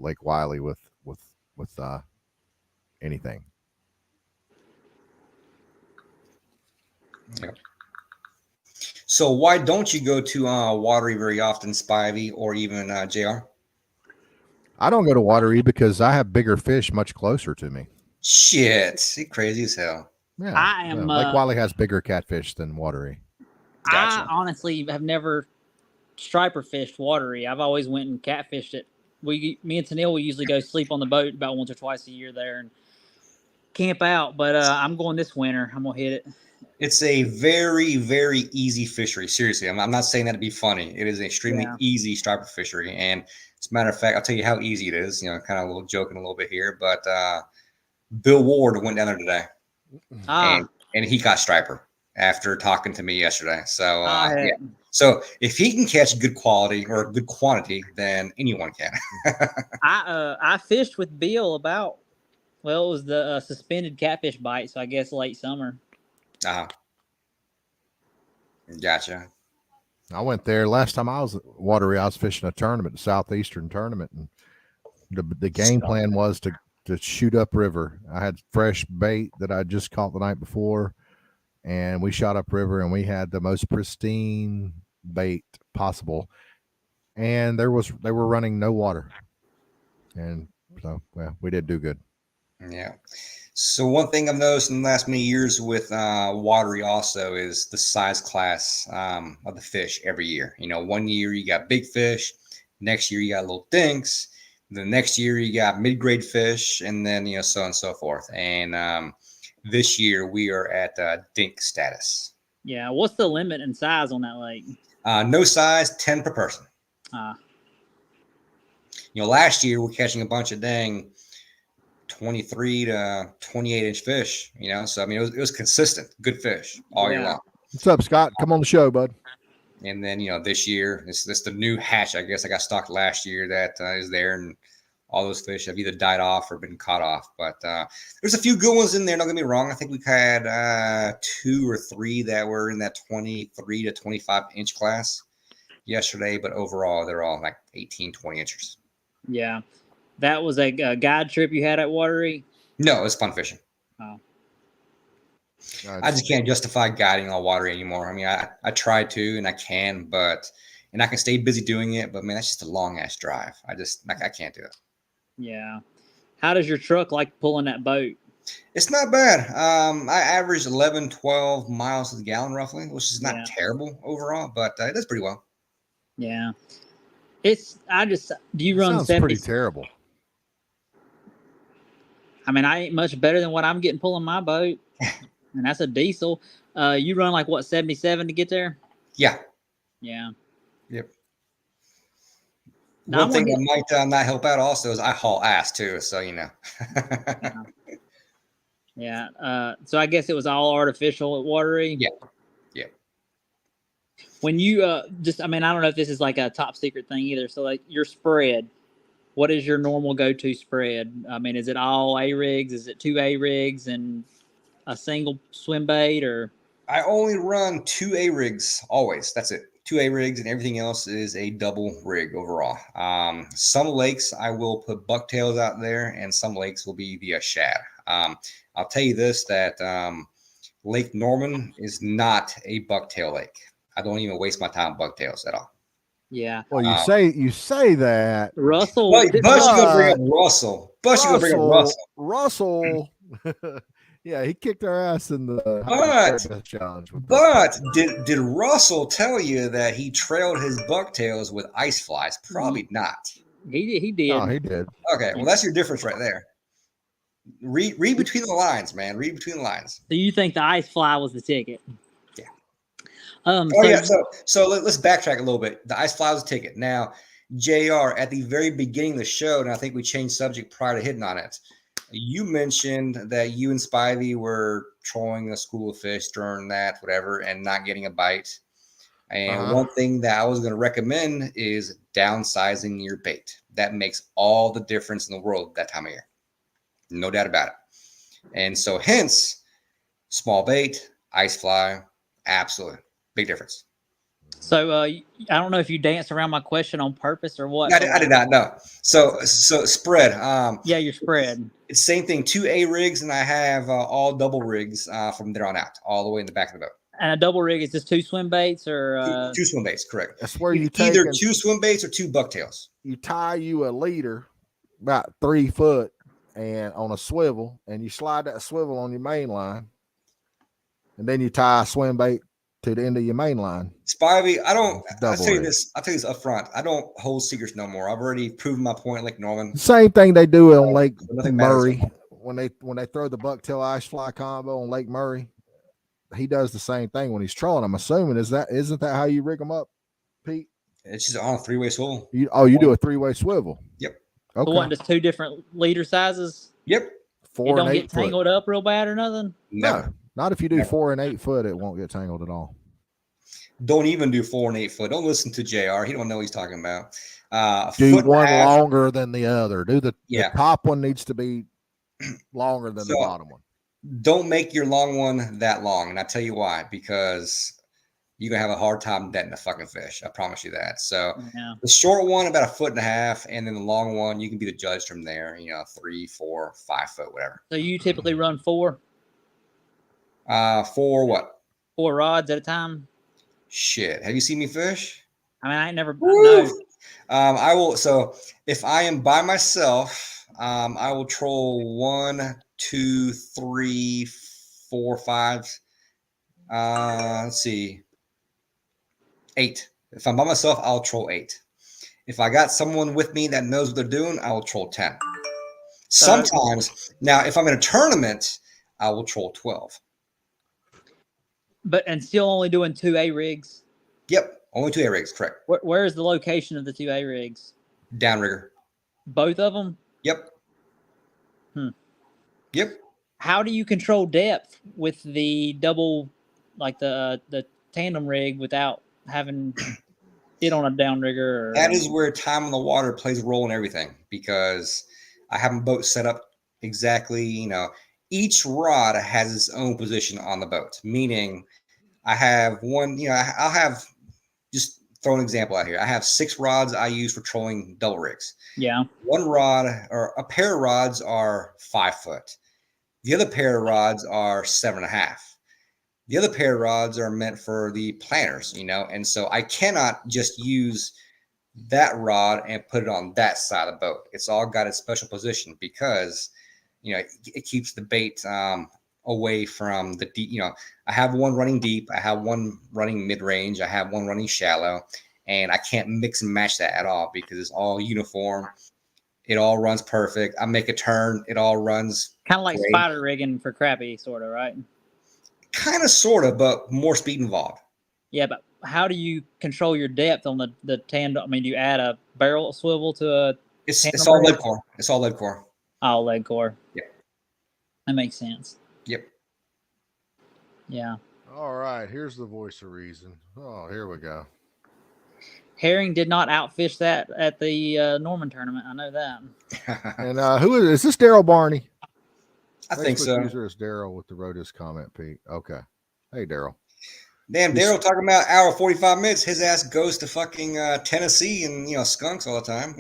Lake Wiley with anything. Yep. So why don't you go to Watery very often, Spivey, or even JR? I don't go to Watery because I have bigger fish much closer to me. Shit, you crazy as hell. Yeah, I am. Lake Wiley has bigger catfish than Watery. Gotcha. I honestly have never striper fished Watery. I've always went and catfished it. Me and Tennille, we usually go sleep on the boat about once or twice a year there and camp out. But I'm going this winter. I'm gonna hit it. It's a very, very easy fishery. Seriously, I'm not saying that to be funny. It is an extremely easy striper fishery, and as a matter of fact, I'll tell you how easy it is. You know, kind of a little joking a little bit here, but Bill Ward went down there today, and he caught striper after talking to me yesterday. So yeah. So if he can catch good quality or good quantity, then anyone can. I fished with Bill about, well, it was the suspended catfish bite, so I guess late summer. Gotcha. I went there last time I was at Watery. I was fishing a tournament, the Southeastern tournament, and the game plan was to shoot upriver. I had fresh bait that I just caught the night before, and we shot upriver, and we had the most pristine bait possible, and they were running no water, and so we did do good. Yeah. So one thing I've noticed in the last many years with Watery also is the size class of the fish every year. You know, one year you got big fish, next year you got little dinks, the next year you got mid-grade fish, and then, you know, so on and so forth. And this year we are at dink status. Yeah. What's the limit in size on that lake? No size, 10 per person. You know, last year we're catching a bunch of dang 23 to 28 inch fish, So I mean, it was consistent, good fish all year long. What's up, Scott? Come on the show, bud. And then this year, this the new hatch. I guess I got stocked last year that is there, and all those fish have either died off or been caught off. But there's a few good ones in there. Don't get me wrong. I think we had 2 or 3 that were in that 23 to 25 inch class yesterday. But overall, they're all like 18, 20 inches. Yeah. That was a guide trip you had at Watery? No, it was fun fishing. Oh. I just can't justify guiding on Watery anymore. I mean, I try to, and I can, and I can stay busy doing it. But man, that's just a long ass drive. I can't do it. Yeah. How does your truck like pulling that boat? It's not bad. I averaged 11, 12 miles to the gallon roughly, which is not terrible overall, but it does pretty well. Yeah. Do you run Sounds 70? Pretty terrible. I mean, I ain't much better than what I'm getting pulling my boat, and that's a diesel. You run like what, 77 to get there? Yeah. Yeah. Yep. Now, One thing that might not help out also is I haul ass too, so Yeah. So I guess it was all artificial at Watery. Yeah. When you I don't know if this is like a top secret thing either. So like your spread, what is your normal go-to spread? I mean, is it all A-rigs? Is it 2 A-rigs and a single swim bait, or? I only run 2 A-rigs always. That's it. 2 A-rigs, and everything else is a double rig overall. Some lakes I will put bucktails out there, and some lakes will be via shad. I'll tell you this, that Lake Norman is not a bucktail lake. I don't even waste my time on bucktails at all. Yeah. Well, you say that. Russell. But you're gonna bring up Russell. Russell. Yeah, he kicked our ass in the challenge. But did Russell tell you that he trailed his bucktails with ice flies? Probably not. He did. Oh, he did. Okay, well, that's your difference right there. Read between the lines, man. Read between the lines. So you think the ice fly was the ticket? Yeah. So let's backtrack a little bit. The ice fly was a ticket. Now, JR, at the very beginning of the show, and I think we changed subject prior to hitting on it, you mentioned that you and Spivey were trolling a school of fish during that, whatever, and not getting a bite. And one thing that I was going to recommend is downsizing your bait. That makes all the difference in the world that time of year. No doubt about it. And so hence, small bait, ice fly, absolutely. Big difference. So I don't know if you danced around my question on purpose or what. I did not know. So spread. Yeah, your spread. It's same thing. 2 A-rigs, and I have all double rigs from there on out, all the way in the back of the boat. And a double rig is just 2 swim baits, or two swim baits, correct? That's where you take either 2 swim baits or 2 bucktails. You tie you a leader about 3 foot and on a swivel, and you slide that swivel on your main line, and then you tie a swim bait to the end of your main line. Spivey, I'll tell you this up front. I don't hold secrets no more. I've already proven my point, Lake Norman. Same thing they do on Lake Murray. When they throw the bucktail ice fly combo on Lake Murray, he does the same thing when he's trolling. I'm assuming isn't that how you rig them up, Pete? It's just on a 3-way swivel. You do a 3-way swivel. Yep. Okay. So what, just 2 different leader sizes? Yep. 4 it and 8 don't get tangled up real bad or nothing? No. Not if you do 4 and 8 foot, it won't get tangled at all. Don't even do 4 and 8 foot. Don't listen to JR. He don't know what he's talking about. Do one longer than the other. The top one needs to be longer than the bottom one. Don't make your long one that long. And I tell you why, because you're going to have a hard time netting a fucking fish. I promise you that. So the short one, about 1.5 foot, and then the long one, you can be the judge from there, 3, 4, 5 foot, whatever. So you typically run 4? 4 what? 4 rods at a time? Shit. Have you seen me fish? I mean, I ain't never. No. I will. So if I am by myself, I will troll 1, 2, 3, 4, 5. Let's see. 8. If I'm by myself, I'll troll 8. If I got someone with me that knows what they're doing, I will troll 10. Sometimes. Now, if I'm in a tournament, I will troll 12. And still only doing 2 A-rigs? Yep. Only 2 A-rigs, correct. Where is the location of the 2 A-rigs? Downrigger. Both of them? Yep. Yep. How do you control depth with the double, like the tandem rig, without having it on a downrigger? That is where time on the water plays a role in everything, because I have my boat set up exactly. Each rod has its own position on the boat, meaning I have one. I'll have, just throw an example out here. I have 6 rods I use for trolling double rigs. Yeah. One rod, or a pair of rods, are 5 foot. The other pair of rods are 7.5. The other pair of rods are meant for the planters, and so I cannot just use that rod and put it on that side of the boat. It's all got its special position, because it keeps the bait away from the deep. I have one running deep, I have one running mid-range, I have one running shallow, and I can't mix and match that at all, because it's all uniform. It all runs perfect. I make a turn, it all runs kind of like great. spider rigging for crappie, sort of, right? Kind of, sort of, but more speed involved. Yeah, but how do you control your depth on the tandem? I mean, do you add a barrel swivel to a? It's all lead core. It's all lead core. Oh, lead core. Yep. That makes sense. Yep. Yeah. All right, here's the voice of reason. Oh, here we go. Herring did not outfish that at the Norman tournament. I know that. And who is this? Daryl Barney? I think so. User is Daryl with the Rotus comment, Pete. Okay. Hey, Daryl. Damn, Daryl talking about hour 45 minutes. His ass goes to fucking Tennessee and skunks all the time.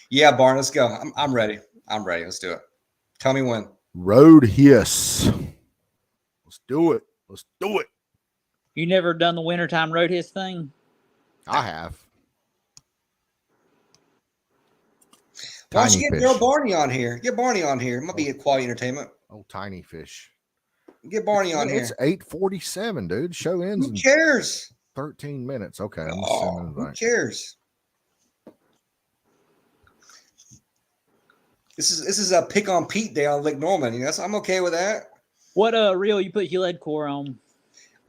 Yeah, Barn, let's go. I'm ready. I'm ready. Let's do it. Tell me when. Road hiss. Let's do it. Let's do it. You never done the wintertime road hiss thing? I have. Why don't you get Tiny Daryl fish. Barney on here? Get Barney on here. It might be a quality entertainment. Oh, tiny fish. Get Barney on here. It's 8:47, dude. Show ends Who in cares? 13 minutes. Okay. I'm just Oh, sending who invite. cares? This is a pick on Pete day on Lake Norman. So I'm okay with that. What reel you put your lead core on?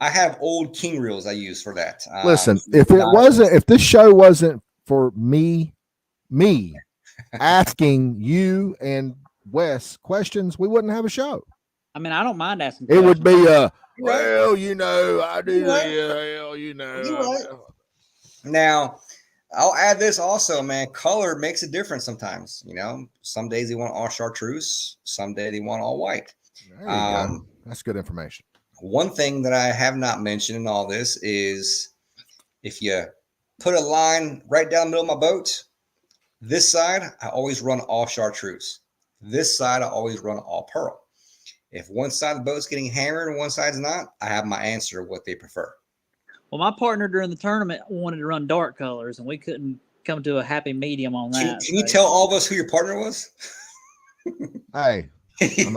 I have old king reels I use for that. Listen, if this show wasn't for me asking you and Wes questions, we wouldn't have a show. I mean, I don't mind asking It questions. would be Right. well, I do. You're right. Well, You're right. Now, I'll add this also, man. Color makes a difference sometimes. Some days they want all chartreuse, some day they want all white. There you go. That's good information. One thing that I have not mentioned in all this is, if you put a line right down the middle of my boat, this side I always run all chartreuse. This side I always run all pearl. If one side of the boat's getting hammered and one side's not, I have my answer of what they prefer. Well, my partner during the tournament wanted to run dark colors, and we couldn't come to a happy medium on that. Can you tell all of us who your partner was? Hey, I'm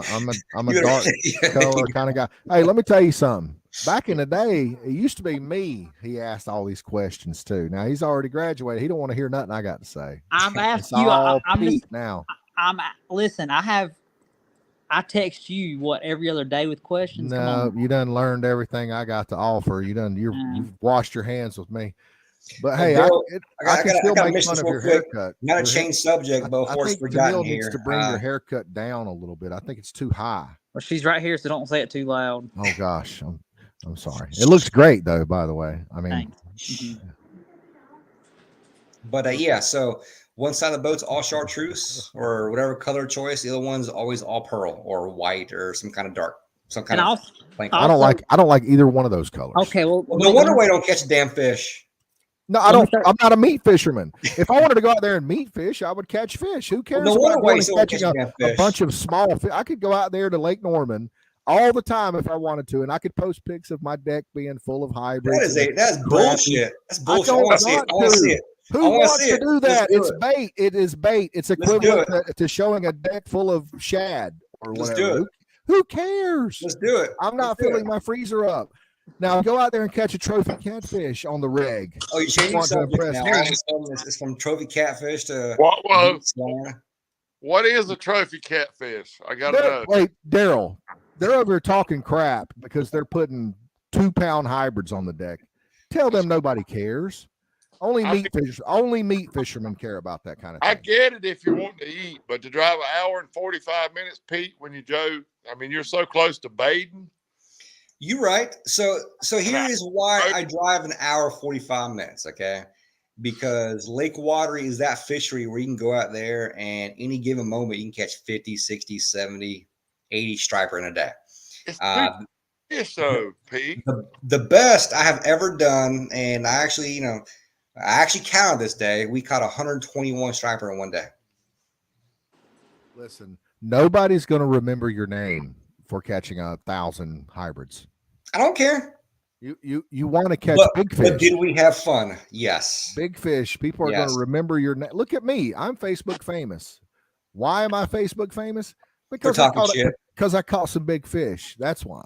a dark color kind of guy. Hey, let me tell you something. Back in the day, it used to be me. He asked all these questions too. Now he's already graduated. He don't want to hear nothing I got to say. I'm It's asking you. all I'm Pete just now. listen. I text you every other day with questions. Come No, on. you done learned everything I got to offer. You've washed your hands with me. But hey, Bill, I can still gotta make mention fun this of real your quick. haircut. Not to change subject, but I before it's think forgotten Tamil here. needs to bring your haircut down a little bit. I think it's too high. Well, she's right here, so don't say it too loud. Oh gosh, I'm sorry. It looks great though. By the way, I mean, Mm-hmm. But yeah, so one side of the boat's all chartreuse or whatever color choice. The other one's always all pearl or white or some kind of dark, some kind of plain color. I don't like either one of those colors. Okay, well, No wonder why I don't catch a damn fish. No, I don't. I'm not a meat fisherman. If I wanted to go out there and meat fish, I would catch fish. Who cares No wonder about why going you and don't catching catch a bunch of small fish? I could go out there to Lake Norman all the time if I wanted to, and I could post pics of my deck being full of hybrids. That's bullshit. That's bullshit. I want to see it. I want to see it. Who wants to do that? It's bait. It is bait. It's equivalent to showing a deck full of shad or whatever. Let's do it. Who cares? Let's do it. I'm not filling my freezer up. Now go out there and catch a trophy catfish on the rig. Oh, you're changing subject now. All of a sudden, it's from trophy catfish to what is a trophy catfish? I gotta know. Wait, Daryl, they're over here talking crap because they're putting 2-pound hybrids on the deck. Tell them nobody cares. Only meat fishermen care about that kind of thing. I get it if you want to eat, but to drive an hour and 45 minutes, Pete, when you Joe, I mean, you're so close to Baden. You're right. So here is why I drive an hour 45 minutes. Okay, because Lake Watery is that fishery where you can go out there and any given moment you can catch 50, 60, 70, 80 striper in a day. It's fish, though, Pete. The best I have ever done, and I actually counted this day. We caught 121 striper in one day. Listen, nobody's going to remember your name for catching 1,000 hybrids. I don't care. You want to catch big fish. But did we have fun? Yes. Big fish. People are going to remember your name. Look at me. I'm Facebook famous. Why am I Facebook famous? Because I caught some big fish. That's why.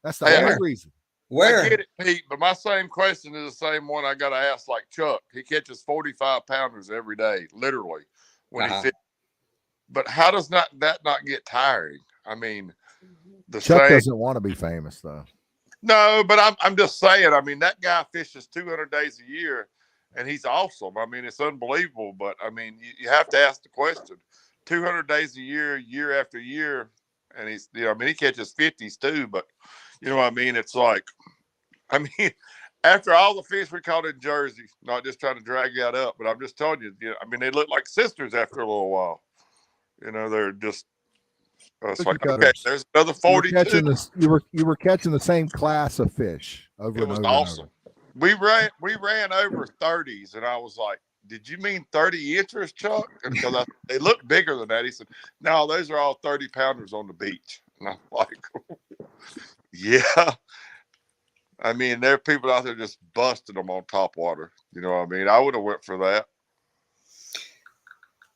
That's the only reason. Where? I get it, Pete, but my same question is the same one I got to ask like Chuck. He catches 45 pounders every day, literally, when he fishes. But how does that not get tiring? I mean, Chuck doesn't want to be famous, though. No, but I'm just saying. I mean, that guy fishes 200 days a year, and he's awesome. I mean, it's unbelievable. But I mean, you have to ask the question: 200 days a year, year after year, and he's I mean, he catches 50s too. But you know what I mean? It's like, I mean, after all the fish we caught in Jersey, not just trying to drag that up, but I'm just telling you, I mean, they look like sisters after a little while. They're just. It's like, okay, there's another 42. You were catching the same class of fish over it and was over. Awesome. We ran over 30s, and I was like, "Did you mean 30 inches, Chuck?" Because they look bigger than that. He said, "No, those are all 30 pounders on the beach." And I'm like, "Yeah." I mean, there are people out there just busting them on top water. You know what I mean? I would have went for that.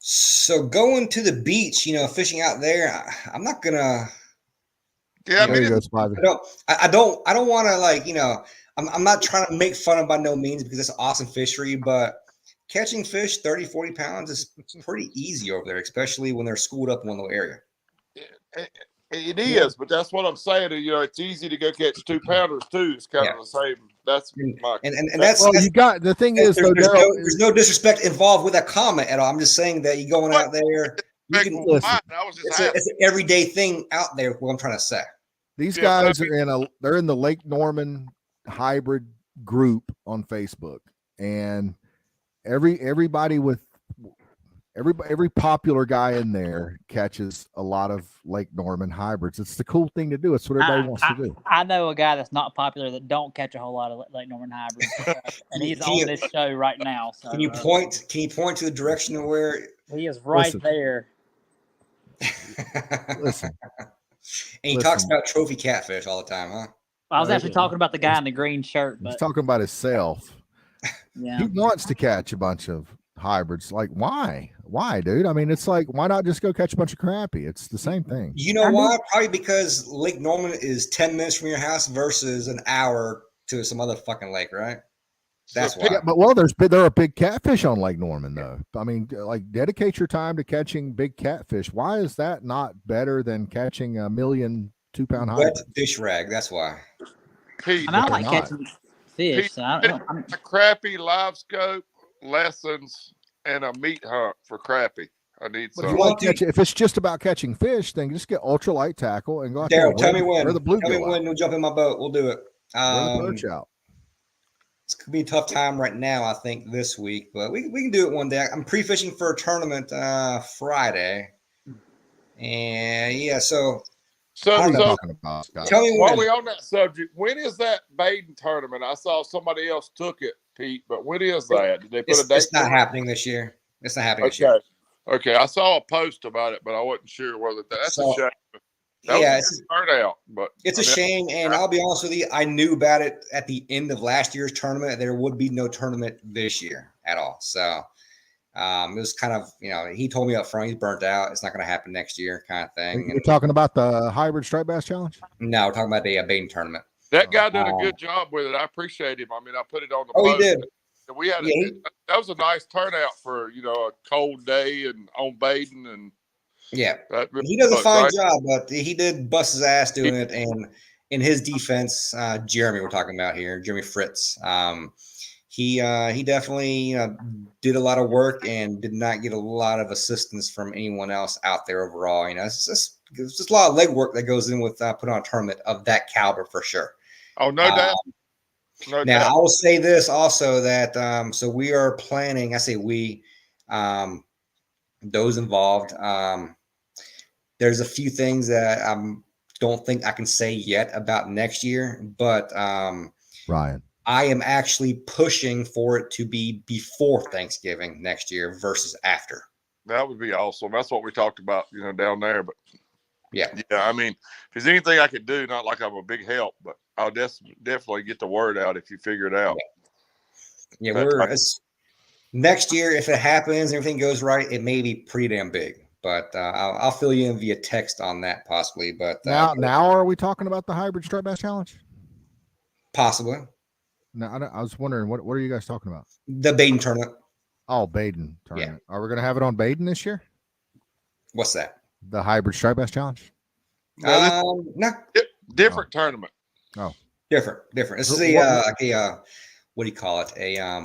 So going to the beach, fishing out there, I'm not gonna. Yeah, there you go, Spivey. I don't want to I'm not trying to make fun of by no means because it's an awesome fishery, but catching fish 30, 40 pounds is pretty easy over there, especially when they're schooled up in one little area. It is, but that's what I'm saying. It's easy to go catch 2 pounders too. It's kind of the same. That's my and that's you got the thing is there's no disrespect involved with that comment at all. I'm just saying that you're going out there. You can listen. It's an everyday thing out there. What I'm trying to say. These guys they're in the Lake Norman hybrid group on Facebook, and everybody with every popular guy in there catches a lot of Lake Norman hybrids. It's the cool thing to do. It's what everybody wants to do. I know a guy that's not popular that don't catch a whole lot of Lake Norman hybrids, and he's on this show right now. So, can you point to the direction of where he is? Right there. Listen. And he talks about trophy catfish all the time, huh? I was actually talking about the guy in the green shirt. But he's talking about himself. Yeah. He wants to catch a bunch of hybrids. Like, why, dude? I mean, it's like, why not just go catch a bunch of crappie? It's the same thing. You know why? Probably because Lake Norman is 10 minutes from your house versus an hour to some other fucking lake, right? That's why. Yeah, but there are big catfish on Lake Norman, though. I mean, like, dedicate your time to catching big catfish. Why is that not better than catching a 1,000,000 2-pound hybrid? Fish rag. That's why. Pete, I like catching fish. Pete, So a crappie live scope lessons and a meat hunt for crappie. I need some. If it's just about catching fish, then just get ultralight tackle and go out there. Tell me when. The bluegill. Tell me when you'll jump in my boat. We'll do it. The perch out. It's gonna be a tough time right now, I think, this week, but we can do it one day. I'm pre-fishing for a tournament Friday, and yeah, so tell me while we're on that subject, when is that Baden tournament? I saw somebody else took it, Pete, but when is that? Did they put a date? It's not happening this year. It's not happening this year. Okay, I saw a post about it, but I wasn't sure whether that's a shame. It's a turnout, but it's a shame. And I'll be honest with you, I knew about it at the end of last year's tournament. There would be no tournament this year at all. So it was kind of, he told me up front, he's burnt out. It's not going to happen next year, kind of thing. You're talking about the hybrid striped bass challenge? No, we're talking about the Baden tournament. That guy did a good job with it. I appreciate him. I mean, I put it on the post. He did. We had that was a nice turnout for a cold day and on Baden, and he does a fine job, but he did bust his ass doing it. And in his defense, Jeremy, we're talking about here, Jeremy Fritz, he definitely did a lot of work and did not get a lot of assistance from anyone else out there overall. It's just a lot of legwork that goes in with putting on a tournament of that caliber for sure. Oh, no doubt. No Now, doubt. I will say this also that so we are planning. I say we, those involved. There's a few things that I don't think I can say yet about next year, but Ryan, I am actually pushing for it to be before Thanksgiving next year versus after. That would be awesome. That's what we talked about, down there. But yeah, I mean, if there's anything I could do, not like I'm a big help, but I'll definitely get the word out if you figure it out. Yeah, next year, if it happens, everything goes right, it may be pretty damn big. But I'll fill you in via text on that possibly. But now are we talking about the hybrid striped bass challenge? Possibly. No, I was wondering what are you guys talking about? The Baden tournament. Oh, Baden tournament. Yeah. Are we going to have it on Baden this year? What's that? The hybrid striped bass challenge. No, different tournament. Oh, different. This is a what do you call it? A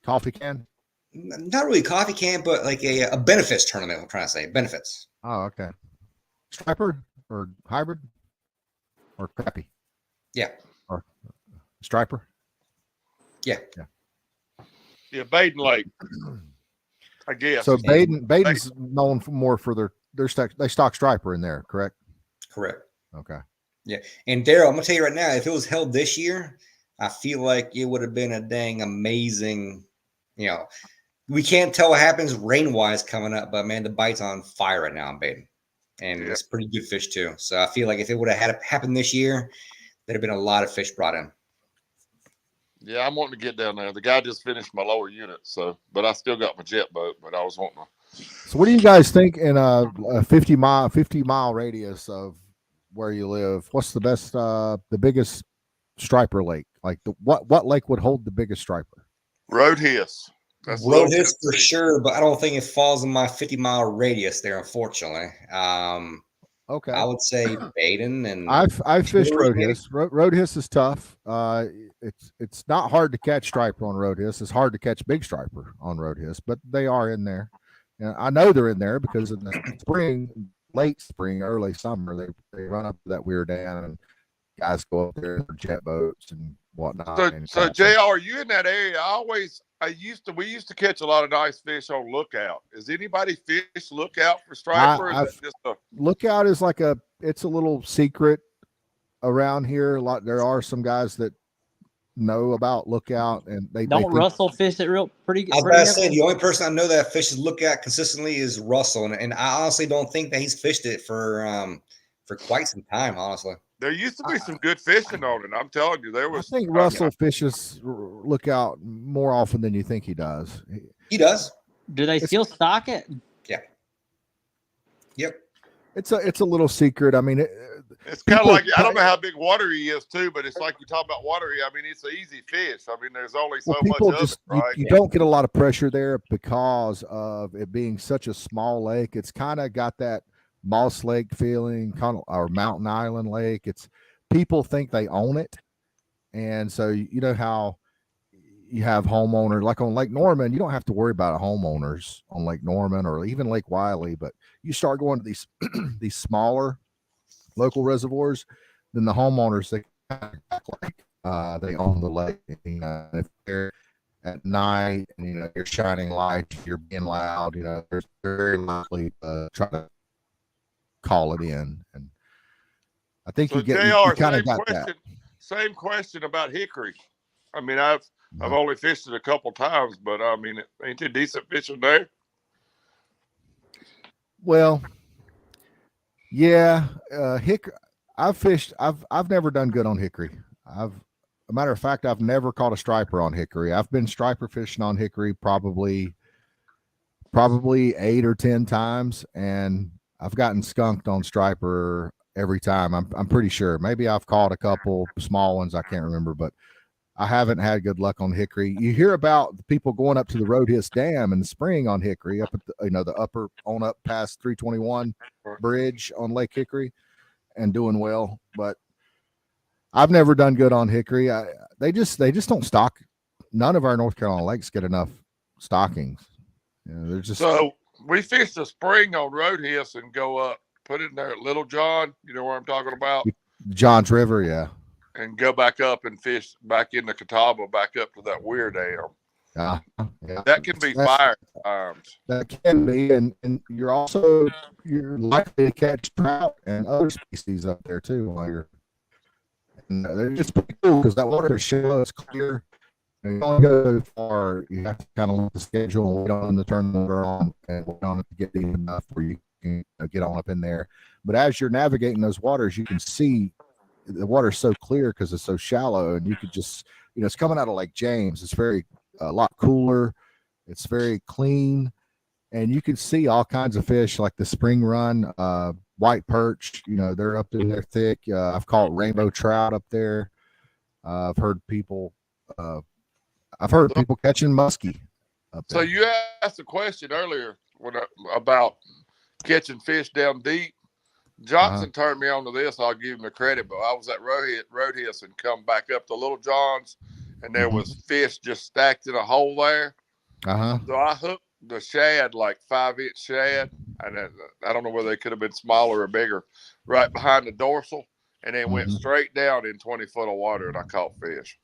coffee can. Not really a coffee can, but like a benefits tournament. I'm trying to say benefits. Oh, okay. Striper or hybrid or crappie? Yeah. Or striper? Yeah. Yeah, Baden Lake. I guess. So Baden's known more for their stock striper in there, correct? Correct. Okay. Yeah. And Daryl, I'm gonna tell you right now, if it was held this year, I feel like it would have been a dang amazing, we can't tell what happens rain-wise coming up, but man, the bite's on fire right now in Baden. And it's pretty good fish too. So I feel like if it would have had happened this year, there'd have been a lot of fish brought in. Yeah, I'm wanting to get down there. The guy just finished my lower unit, but I still got my jet boat, but I was wanting to. So what do you guys think in a 50 mile radius of where you live? What's the best, the biggest striper lake? Like what lake would hold the biggest striper? Road Hiss. Road Hiss for sure, but I don't think it falls in my 50-mile radius there, unfortunately. Okay. I would say Baden and I've fished Road Hiss. Road Hiss is tough. It's not hard to catch striper on Road Hiss. It's hard to catch big striper on Road Hiss, but they are in there. And I know they're in there because in the spring, late spring, early summer, they run up to that weird dam and guys go up there in their jet boats and whatnot. So JR, are you in that area? We used to catch a lot of nice fish on Lookout. Is anybody fish Lookout for striper? Lookout is it's a little secret around here. There are some guys that know about Lookout, and they Russell fish it pretty good. I was about to say the only person I know that fishes Lookout consistently is Russell, and I honestly don't think that he's fished it for quite some time. Honestly, there used to be some good fishing on it. I'm telling you, there was. I think Russell fishes Lookout more often than you think he does. He does. Do they still stock it? Yeah. Yep. It's a little secret. I mean, it's kind of like, I don't know how big watery is too, but it's like you talk about watery. I mean, it's an easy fish. I mean, there's only so much of it, right? You don't get a lot of pressure there because of it being such a small lake. It's kind of got that Moss Lake feeling, or Mountain Island Lake. It's people think they own it, and so you know how you have homeowners like on Lake Norman. You don't have to worry about homeowners on Lake Norman or even Lake Wiley, but you start going to these these smaller local reservoirs, then the homeowners they act like they own the lake. If they're at night and you're shining lights, you're being loud, they're very likely to try to call it in. And I think you kind of got that. Same question about Hickory. I mean, I've only fished it a couple times, but I mean, ain't it decent fishing there? Well, yeah, Hickory. I've never done good on Hickory. A matter of fact, I've never caught a striper on Hickory. I've been striper fishing on Hickory probably 8 or 10 times, and I've gotten skunked on striper every time. I'm pretty sure. Maybe I've caught a couple small ones. I can't remember, but I haven't had good luck on Hickory. You hear about the people going up to the Road Hiss Dam in the spring on Hickory, up at the upper on up past 321 bridge on Lake Hickory, and doing well. But I've never done good on Hickory. They just don't stock none of our North Carolina lakes get enough stockings. You know, they're just So we fish the spring on Roadhouse and go up, put it in there at Little John. You know where I'm talking about? Johns River, yeah. And go back up and fish back in the Catawba, back up to that weir dam. Yeah. That can be fire at times. That can be, and you're likely to catch trout and other species up there too while you're. And they're just pretty cool because that water is shallow, it's clear. You don't go far. You have to kind of look at the schedule and wait on them to turn the water on and wait on it to get deep enough where you can get on up in there. But as you're navigating those waters, you can see the water's so clear because it's so shallow, and you could just, it's coming out of Lake James. It's a lot cooler. It's very clean, and you can see all kinds of fish like the spring run, white perch. They're up in there thick. I've caught rainbow trout up there. I've heard people catching muskie up there. So you asked a question earlier about catching fish down deep. Johnson turned me on to this. I'll give him the credit, but I was at Roadhouse and come back up to Little John's, and there was fish just stacked in a hole there. So I hooked the shad, like 5-inch shad, and I don't know whether they could have been smaller or bigger, right behind the dorsal, and then went straight down in 20 foot of water, and I caught fish.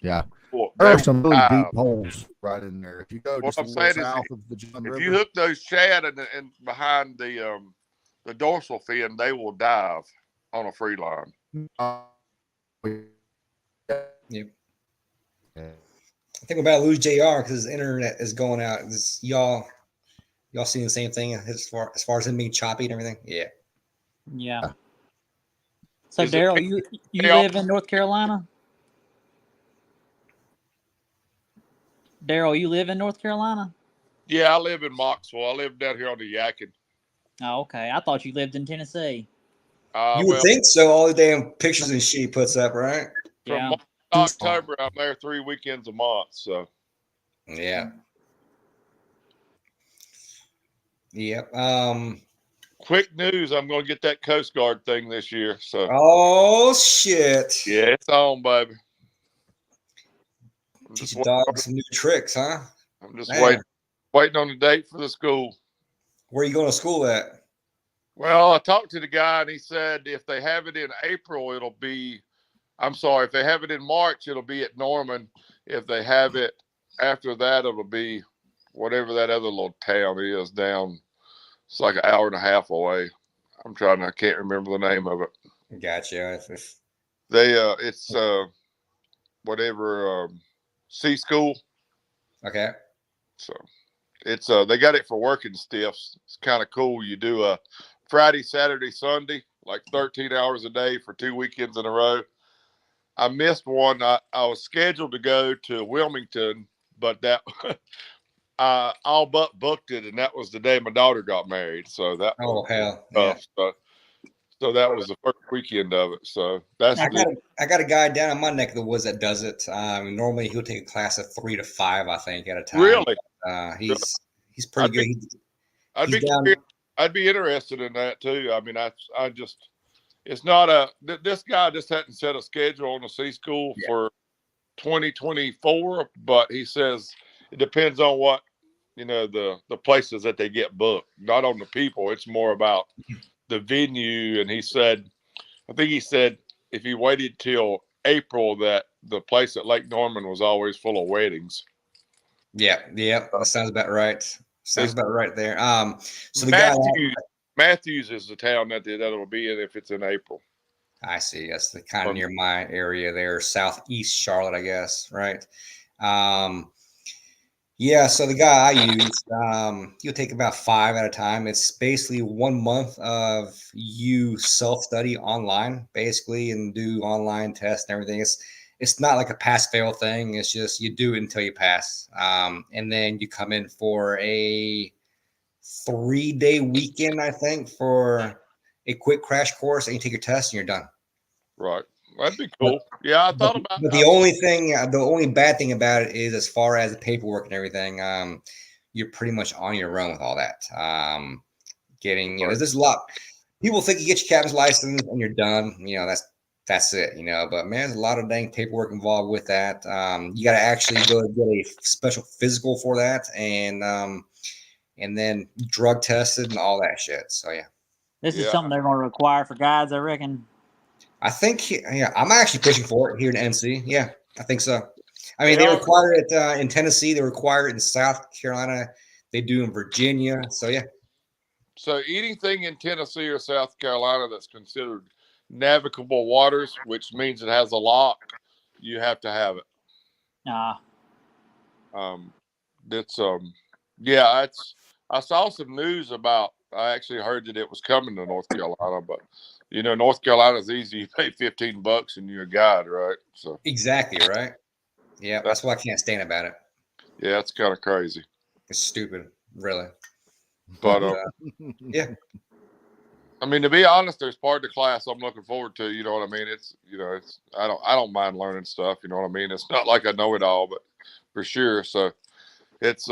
Yeah. Well, there are some really deep holes right in there. If you go what just I'm a saying little is south of the John River, if you hook those shad and behind the dorsal fin, they will dive on a free line. Yep. I think we're about to lose JR because his internet is going out. Y'all seeing the same thing as far as him being choppy and everything? Yeah. Yeah. So Daryl, you live in North Carolina? Daryl, you live in North Carolina? Yeah, I live in Moxville. I live down here on the Yakin. Oh, okay. I thought you lived in Tennessee. You would think so. All the damn pictures and shit he puts up, right? Yeah. From October, I'm there 3 weekends a month. So. Yeah. Yep. Quick news: I'm going to get that Coast Guard thing this year. So. Oh shit! Yeah, it's on, baby. Teach your dog some new tricks, huh? I'm just waiting on the date for the school. Where are you going to school at? Well, I talked to the guy, and he said if they have it in April, if they have it in March, it'll be at Norman. If they have it after that, it'll be whatever that other little town is down. It's like an hour and a half away. I can't remember the name of it. Gotcha. It's whatever, C school. Okay. So it's they got it for working stiffs. It's kind of cool. You do a Friday, Saturday, Sunday, like 13 hours a day for 2 weekends in a row. I missed one. I was scheduled to go to Wilmington, but that all but booked it, and that was the day my daughter got married. So that hell tough. Yeah. So that was the first weekend of it. So I got a guy down in my neck of the woods that does it. Normally he'll take a class of 3 to 5, I think, at a time. Really? He's pretty good. I'd be interested in that too. I mean, it's not this guy just hadn't set a schedule on the C school for 2024, but he says it depends on what, the places that they get booked, not on the people. It's more about the venue. And I think he said if he waited till April, that the place at Lake Norman was always full of weddings. Yeah. That sounds about right. Sounds about right there. So Matthews is the town that'll be in if it's in April. I see. That's the kind of near my area there, southeast Charlotte, I guess. Right. Yeah. So the guy I use, he'll take about 5 at a time. It's basically 1 month of you self-study online, basically, and do online tests and everything. It's not like a pass-fail thing. It's just you do it until you pass. And then you come in for a 3-day weekend, I think, for a quick crash course, and you take your test and you're done. Right. That'd be cool. I thought about it. But the only bad thing about it is as far as the paperwork and everything, you're pretty much on your own with all that. There's a lot. People think you get your captain's license and you're done. that's it, But man, there's a lot of dang paperwork involved with that. You got to actually go get a special physical for that, and then drug tested and all that shit. So yeah, This is something they're going to require for guides, I reckon. I think I'm actually pushing for it here in NC. Yeah, I think so. I mean, they require it in Tennessee. They require it in South Carolina. They do in Virginia. So yeah. So anything in Tennessee or South Carolina that's considered navigable waters, which means it has a lock, you have to have it. That's yeah, I saw some news about, I actually heard that it was coming to North Carolina, but North Carolina's easy. You pay $15 and you're a guide, right? So exactly, right? Yeah, that's what I can't stand about it. Yeah, it's kind of crazy. It's stupid, really. But yeah. I mean, to be honest, there's part of the class I'm looking forward to. You know what I mean? It's I don't mind learning stuff. You know what I mean? It's not like I know it all, but for sure. So it's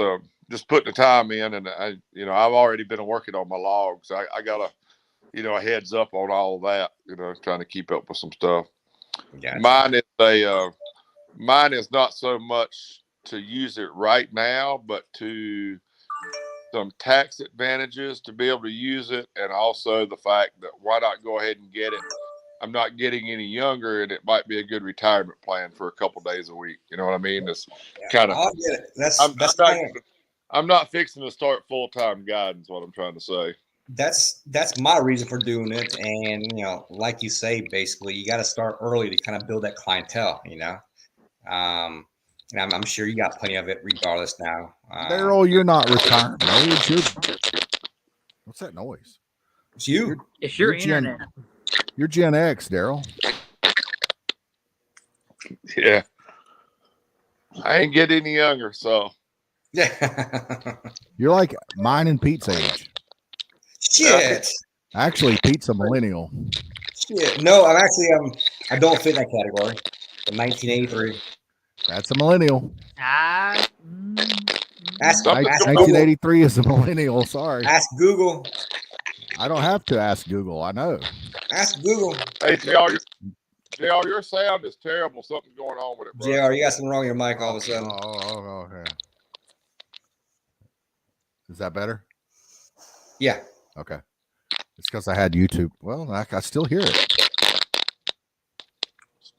just putting the time in, and I've already been working on my logs. I got a heads up on all of that. Trying to keep up with some stuff. Gotcha. Mine is not so much to use it right now, but to some tax advantages to be able to use it, and also the fact that why not go ahead and get it? I'm not getting any younger, and it might be a good retirement plan for a couple days a week. You know what I mean? It's kind of. I'm not fixing to start full-time guidance. What I'm trying to say. That's my reason for doing it, and like you say, basically, you got to start early to kind of build that clientele. And I'm sure you got plenty of it regardless now. Daryl, you're not retirement age. What's that noise? It's you. It's your internet. You're Gen X, Daryl. Yeah. I ain't getting any younger, so. Yeah. You're like mine and Pete's age. Shit. Actually, Pete's a millennial. Shit. No, I don't fit in that category. The 1983. That's a millennial. 1983 is a millennial. Sorry. Ask Google. I don't have to ask Google. I know. Ask Google. Hey, JR, your sound is terrible. Something's going on with it, bro. JR, you got something wrong with your mic all of a sudden. Oh, okay. Is that better? Yeah. Okay. It's because I had YouTube. Well, I still hear it.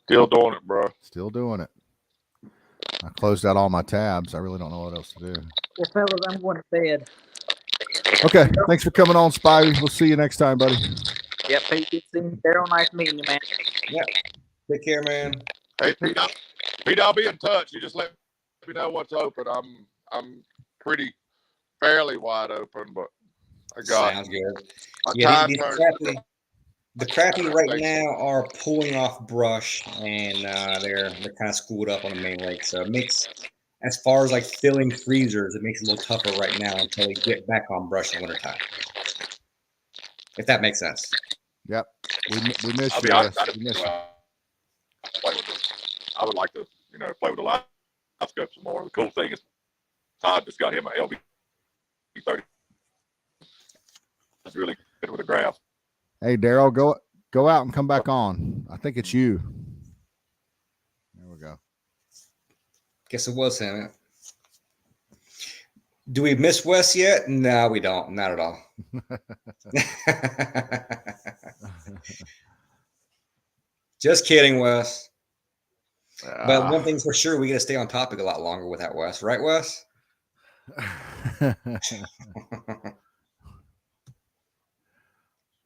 Still doing it, bro. Still doing it. I closed out all my tabs. I really don't know what else to do. Well, fellas, I'm going to bed. Okay. Thanks for coming on, Spivey. We'll see you next time, buddy. Yep. Pete, Daryl, nice meeting you, man. Yep. Take care, man. Hey, Pete, I'll be in touch. You just let me know what's open. I'm pretty fairly wide open, but I got sounds good. Yeah, the crappie right now are pulling off brush, and they're kind of schooled up on the main lake. So it makes, as far as like filling freezers, it makes it a little tougher right now until they get back on brush in wintertime. If that makes sense. Yep. We miss you. I would like to, play with the live scope some more. The cool thing is Todd just got him an LB30. That's really good with a graph. Hey, Daryl, go out and come back on. I think it's you. There we go. Guess it was him. Do we miss Wes yet? No, we don't. Not at all. Just kidding, Wes. But one thing's for sure, we got to stay on topic a lot longer without Wes. Right, Wes?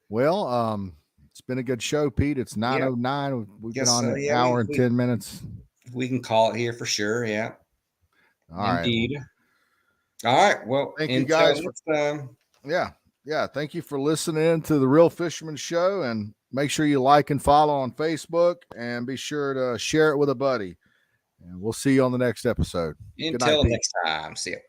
Well, it's been a good show, Pete. It's 9:09. We've been on an hour and 10 minutes. We can call it here for sure. Yeah. All Indeed. Right. All right. Well, thank you guys for Yeah. Thank you for listening to the Real Fisherman Show, and make sure you like and follow on Facebook, and be sure to share it with a buddy. And we'll see you on the next episode. Until next time. See you.